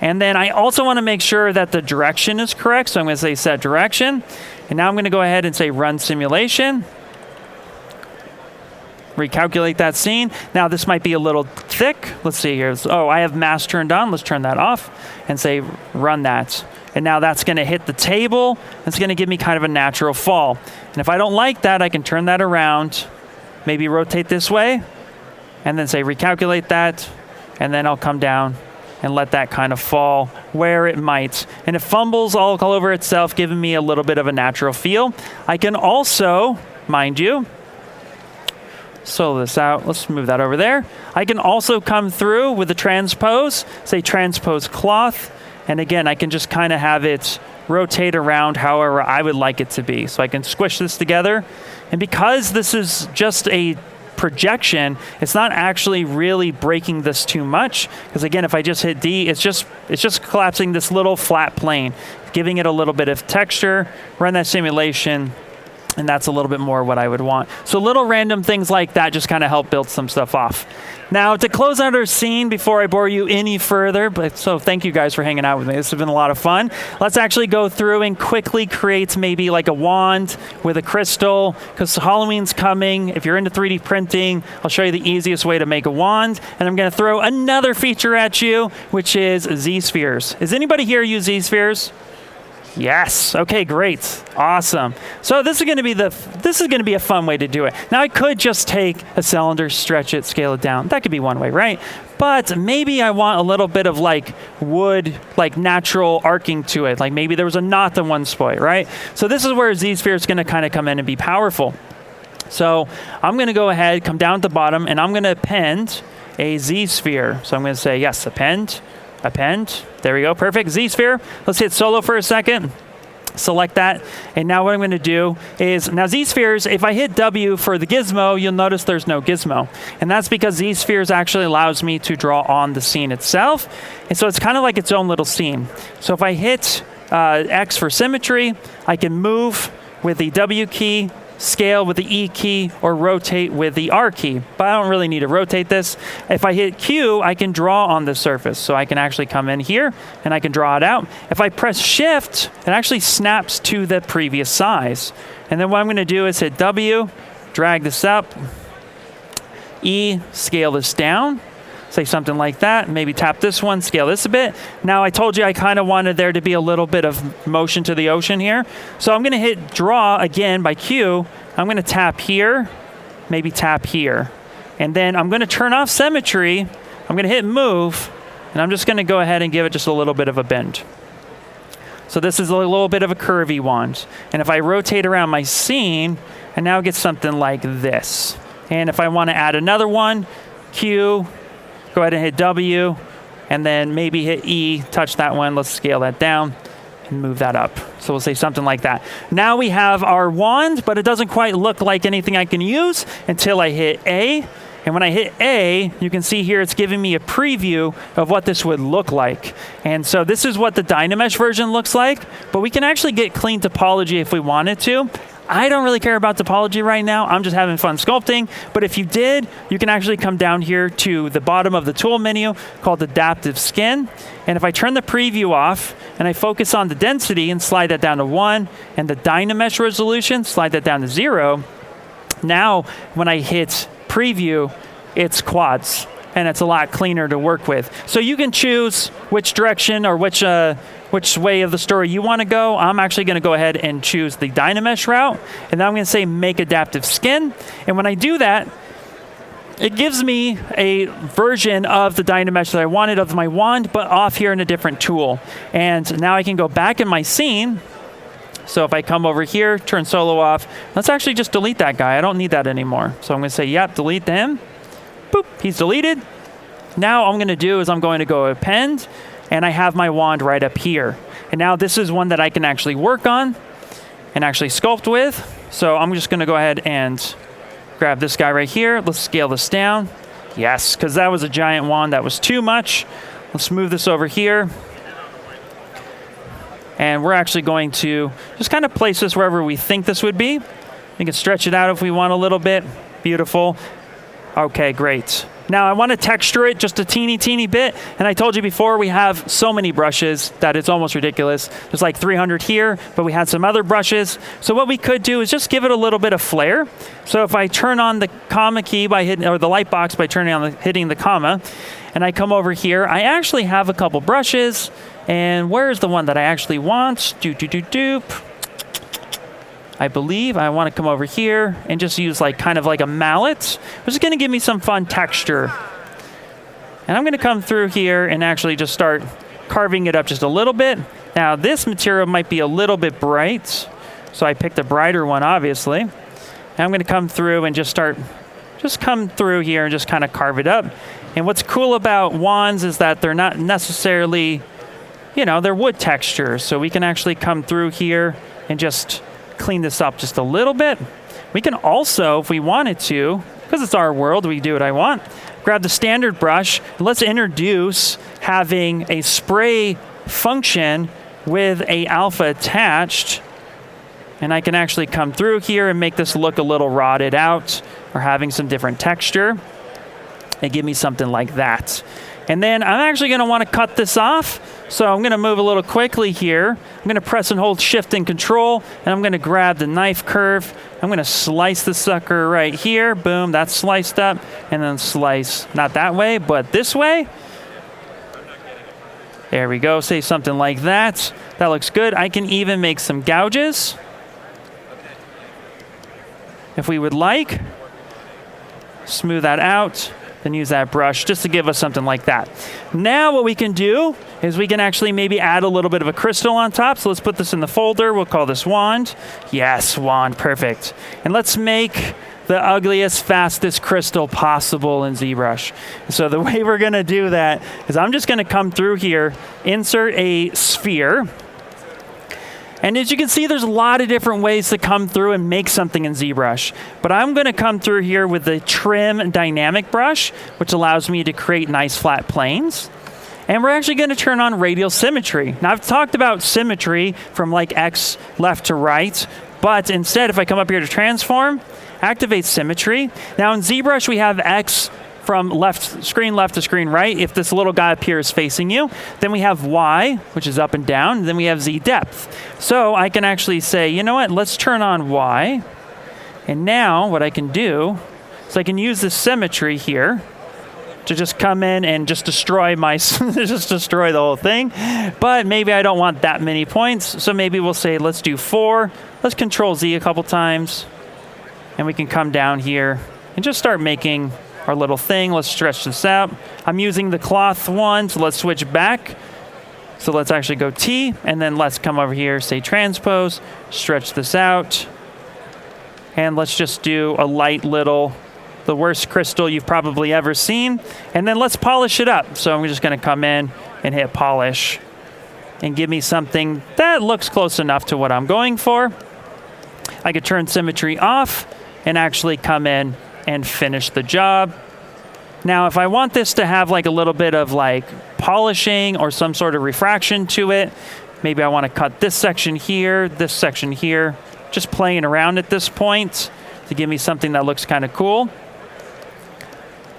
And then I also want to make sure that the direction is correct. So I'm going to say set direction. And now I'm going to go ahead and say run simulation. Recalculate that scene. Now this might be a little thick. Let's see here. Oh, I have mask turned on. Let's turn that off and say run that. And now that's going to hit the table. It's going to give me kind of a natural fall. And if I don't like that, I can turn that around, maybe rotate this way, and then say recalculate that. And then I'll come down and let that kind of fall where it might. And it fumbles all over itself, giving me a little bit of a natural feel. I can also, mind you, solo this out. Let's move that over there. I can also come through with the transpose, say transpose cloth, And again, I can just kind of have it rotate around however I would like it to be. So I can squish this together. And because this is just a projection, it's not actually really breaking this too much. Because again, if I just hit D, it's just collapsing this little flat plane, giving it a little bit of texture, run that simulation, and that's a little bit more what I would want. So little random things like that just kind of help build some stuff off. Now, to close out our scene before I bore you any further, so thank you guys for hanging out with me. This has been a lot of fun. Let's actually go through and quickly create maybe like a wand with a crystal, because Halloween's coming. If you're into 3D printing, I'll show you the easiest way to make a wand. And I'm going to throw another feature at you, which is Z-spheres. Is anybody here use Z-spheres? Yes. Okay, great. Awesome. So this is going to be a fun way to do it. Now I could just take a cylinder, stretch it, scale it down. That could be one way, right? But maybe I want a little bit of like wood, like natural arcing to it. Like maybe there was a knot in one spot, right? So this is where Z-sphere is going to kind of come in and be powerful. So I'm going to go ahead, come down at the bottom, and I'm going to append a Z-sphere. So I'm going to say, yes, append. Append. There we go. Perfect. Z-sphere. Let's hit solo for a second. Select that. And now what I'm going to do is, now Z-spheres, if I hit W for the gizmo, you'll notice there's no gizmo. And that's because Z-spheres actually allows me to draw on the scene itself. And so it's kind of like its own little scene. So if I hit X for symmetry, I can move with the W key, scale with the E key, or rotate with the R key. But I don't really need to rotate this. If I hit Q, I can draw on the surface. So I can actually come in here and I can draw it out. If I press Shift, it actually snaps to the previous size. And then what I'm going to do is hit W, drag this up, E, scale this down. Say something like that, maybe tap this one, scale this a bit. Now I told you I kind of wanted there to be a little bit of motion to the ocean here. So I'm gonna hit draw again by Q. I'm gonna tap here, maybe tap here. And then I'm gonna turn off symmetry. I'm gonna hit move, and I'm just gonna go ahead and give it just a little bit of a bend. So this is a little bit of a curvy wand. And if I rotate around my scene, I now get something like this. And if I wanna add another one, Q, go ahead and hit W, and then maybe hit E, touch that one. Let's scale that down and move that up. So we'll say something like that. Now we have our wand, but it doesn't quite look like anything I can use until I hit A. And when I hit A, you can see here it's giving me a preview of what this would look like. And so this is what the Dynamesh version looks like, but we can actually get clean topology if we wanted to. I don't really care about topology right now. I'm just having fun sculpting. But if you did, you can actually come down here to the bottom of the tool menu called Adaptive Skin. And if I turn the preview off and I focus on the density and slide that down to 1 and the Dynamesh resolution, slide that down to 0, now when I hit preview, it's quads. And it's a lot cleaner to work with. So you can choose which direction or which way of the story you want to go. I'm actually going to go ahead and choose the Dynamesh route. And then I'm going to say make adaptive skin. And when I do that, it gives me a version of the Dynamesh that I wanted of my wand, but off here in a different tool. And now I can go back in my scene. So if I come over here, turn solo off, let's actually just delete that guy. I don't need that anymore. So I'm going to say, yep, delete him. Boop, he's deleted. Now all I'm going to do is I'm going to go append, and I have my wand right up here. And now this is one that I can actually work on and actually sculpt with. So I'm just going to go ahead and grab this guy right here. Let's scale this down. Yes, because that was a giant wand. That was too much. Let's move this over here. And we're actually going to just kind of place this wherever we think this would be. We can stretch it out if we want a little bit. Beautiful. Okay, great. Now I want to texture it just a teeny bit. And I told you before, we have so many brushes that it's almost ridiculous. There's like 300 here, but we had some other brushes. So what we could do is just give it a little bit of flair. So if I turn on the comma key by hitting, or the light box by turning on hitting the comma, and I come over here, I actually have a couple brushes. And where's the one that I actually want? I believe I want to come over here and just use like kind of like a mallet, which is going to give me some fun texture. And I'm going to come through here and actually just start carving it up just a little bit. Now this material might be a little bit bright, so I picked a brighter one, obviously. And I'm going to come through and just come through here and just kind of carve it up. And what's cool about wands is that they're not necessarily, you know, they're wood textures. So we can actually come through here and just clean this up just a little bit. We can also, if we wanted to, because it's our world, we do what I want, grab the standard brush, and let's introduce having a spray function with a alpha attached. And I can actually come through here and make this look a little rotted out or having some different texture and give me something like that. And then I'm actually going to want to cut this off. So I'm going to move a little quickly here. I'm going to press and hold Shift and Control, and I'm going to grab the knife curve. I'm going to slice the sucker right here. Boom, that's sliced up. And then slice, not that way, but this way. There we go, say something like that. That looks good. I can even make some gouges if we would like. Smooth that out, then use that brush just to give us something like that. Now what we can do is we can actually maybe add a little bit of a crystal on top. So let's put this in the folder. We'll call this wand. Yes, wand, perfect. And let's make the ugliest, fastest crystal possible in ZBrush. So the way we're gonna do that is I'm just gonna come through here, insert a sphere. And as you can see, there's a lot of different ways to come through and make something in ZBrush. But I'm going to come through here with the Trim Dynamic brush, which allows me to create nice flat planes. And we're actually going to turn on radial symmetry. Now, I've talked about symmetry from like X left to right, but instead, if I come up here to transform, activate symmetry. Now, in ZBrush, we have X from screen left to screen right, if this little guy appears facing you. Then we have Y, which is up and down. And then we have Z depth. So I can actually say, you know what, let's turn on Y. And now what I can do is I can use the symmetry here to just come in and just destroy just destroy the whole thing. But maybe I don't want that many points. So maybe we'll say, let's do 4. Let's Control Z a couple times. And we can come down here and just start making our little thing. Let's stretch this out. I'm using the cloth one, so let's switch back. So let's actually go T, and then let's come over here, say transpose, stretch this out. And let's just do a light little, the worst crystal you've probably ever seen. And then let's polish it up. So I'm just gonna come in and hit polish and give me something that looks close enough to what I'm going for. I could turn symmetry off and actually come in and finish the job. Now, if I want this to have like a little bit of like polishing or some sort of refraction to it, maybe I want to cut this section here, just playing around at this point to give me something that looks kind of cool.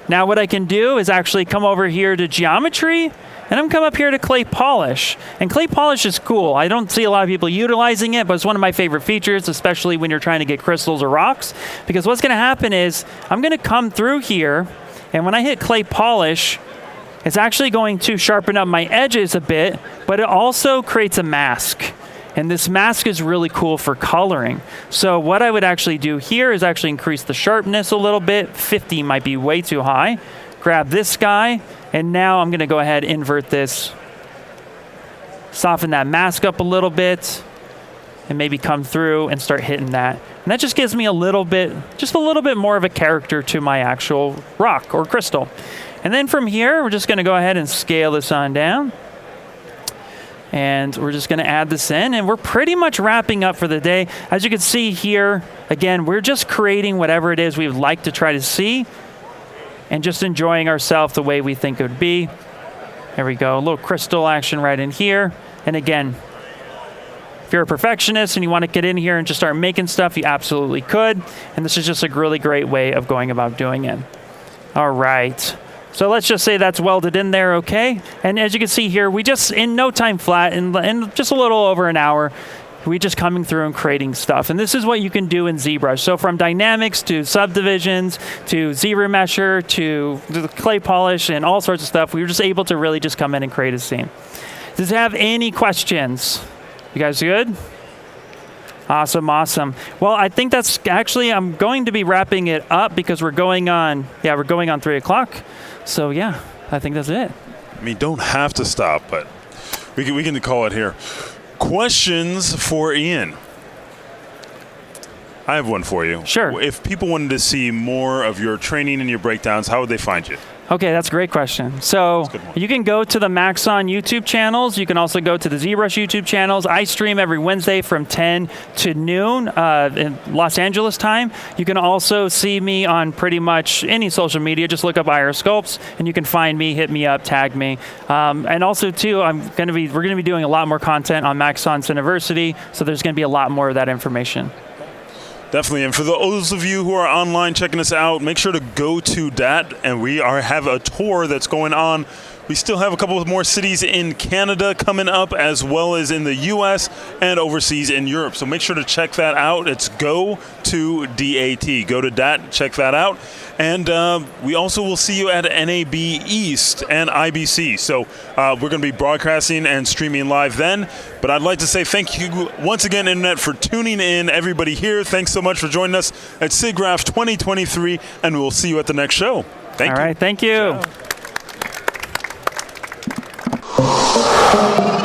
Now what I can do is actually come over here to geometry, and I'm come up here to clay polish. And clay polish is cool. I don't see a lot of people utilizing it, but it's one of my favorite features, especially when you're trying to get crystals or rocks. Because what's going to happen is I'm going to come through here, and when I hit clay polish, it's actually going to sharpen up my edges a bit, but it also creates a mask. And this mask is really cool for coloring. So what I would actually do here is actually increase the sharpness a little bit. 50 might be way too high. Grab this guy, and now I'm going to go ahead and invert this. Soften that mask up a little bit, and maybe come through and start hitting that. And that just gives me a little bit more of a character to my actual rock or crystal. And then from here, we're just going to go ahead and scale this on down. And we're just going to add this in, and we're pretty much wrapping up for the day. As you can see here, again, we're just creating whatever it is we would like to try to see and just enjoying ourselves the way we think it would be. There we go, a little crystal action right in here. And again, if you're a perfectionist and you want to get in here and just start making stuff, you absolutely could. And this is just a really great way of going about doing it. All right. So let's just say that's welded in there, okay? And as you can see here, we just, in no time flat, in just a little over an hour, we just coming through and creating stuff. And this is what you can do in ZBrush. So from dynamics to subdivisions to Z-remesher to the clay polish and all sorts of stuff, we were just able to really just come in and create a scene. Does it have any questions? You guys good? Awesome, awesome. Well, I think that's actually, I'm going to be wrapping it up because we're going on 3 o'clock. So yeah, I think that's it. I mean, don't have to stop, but we can call it here. Questions for Ian. I have one for you. Sure. If people wanted to see more of your training and your breakdowns, how would they find you? Okay, that's a great question. So good one. you can go to the Maxon YouTube channels. You can also go to the ZBrush YouTube channels. I stream every Wednesday from 10 to noon in Los Angeles time. You can also see me on pretty much any social media. Just look up IR Sculpts, and you can find me, hit me up, tag me. And also, too, we're going to be doing a lot more content on Maxon University, so there's going to be a lot more of that information. Definitely, and for those of you who are online checking us out, make sure to go to that, and we have a tour that's going on. We still have a couple of more cities in Canada coming up, as well as in the U.S. and overseas in Europe. So make sure to check that out. It's Go to DAT. Go to DAT, check that out. And we also will see you at NAB East and IBC. So we're going to be broadcasting and streaming live then. But I'd like to say thank you once again, Internet, for tuning in. Everybody here, thanks so much for joining us at SIGGRAPH 2023, and we'll see you at the next show. Thank you. All right, thank you. Ciao.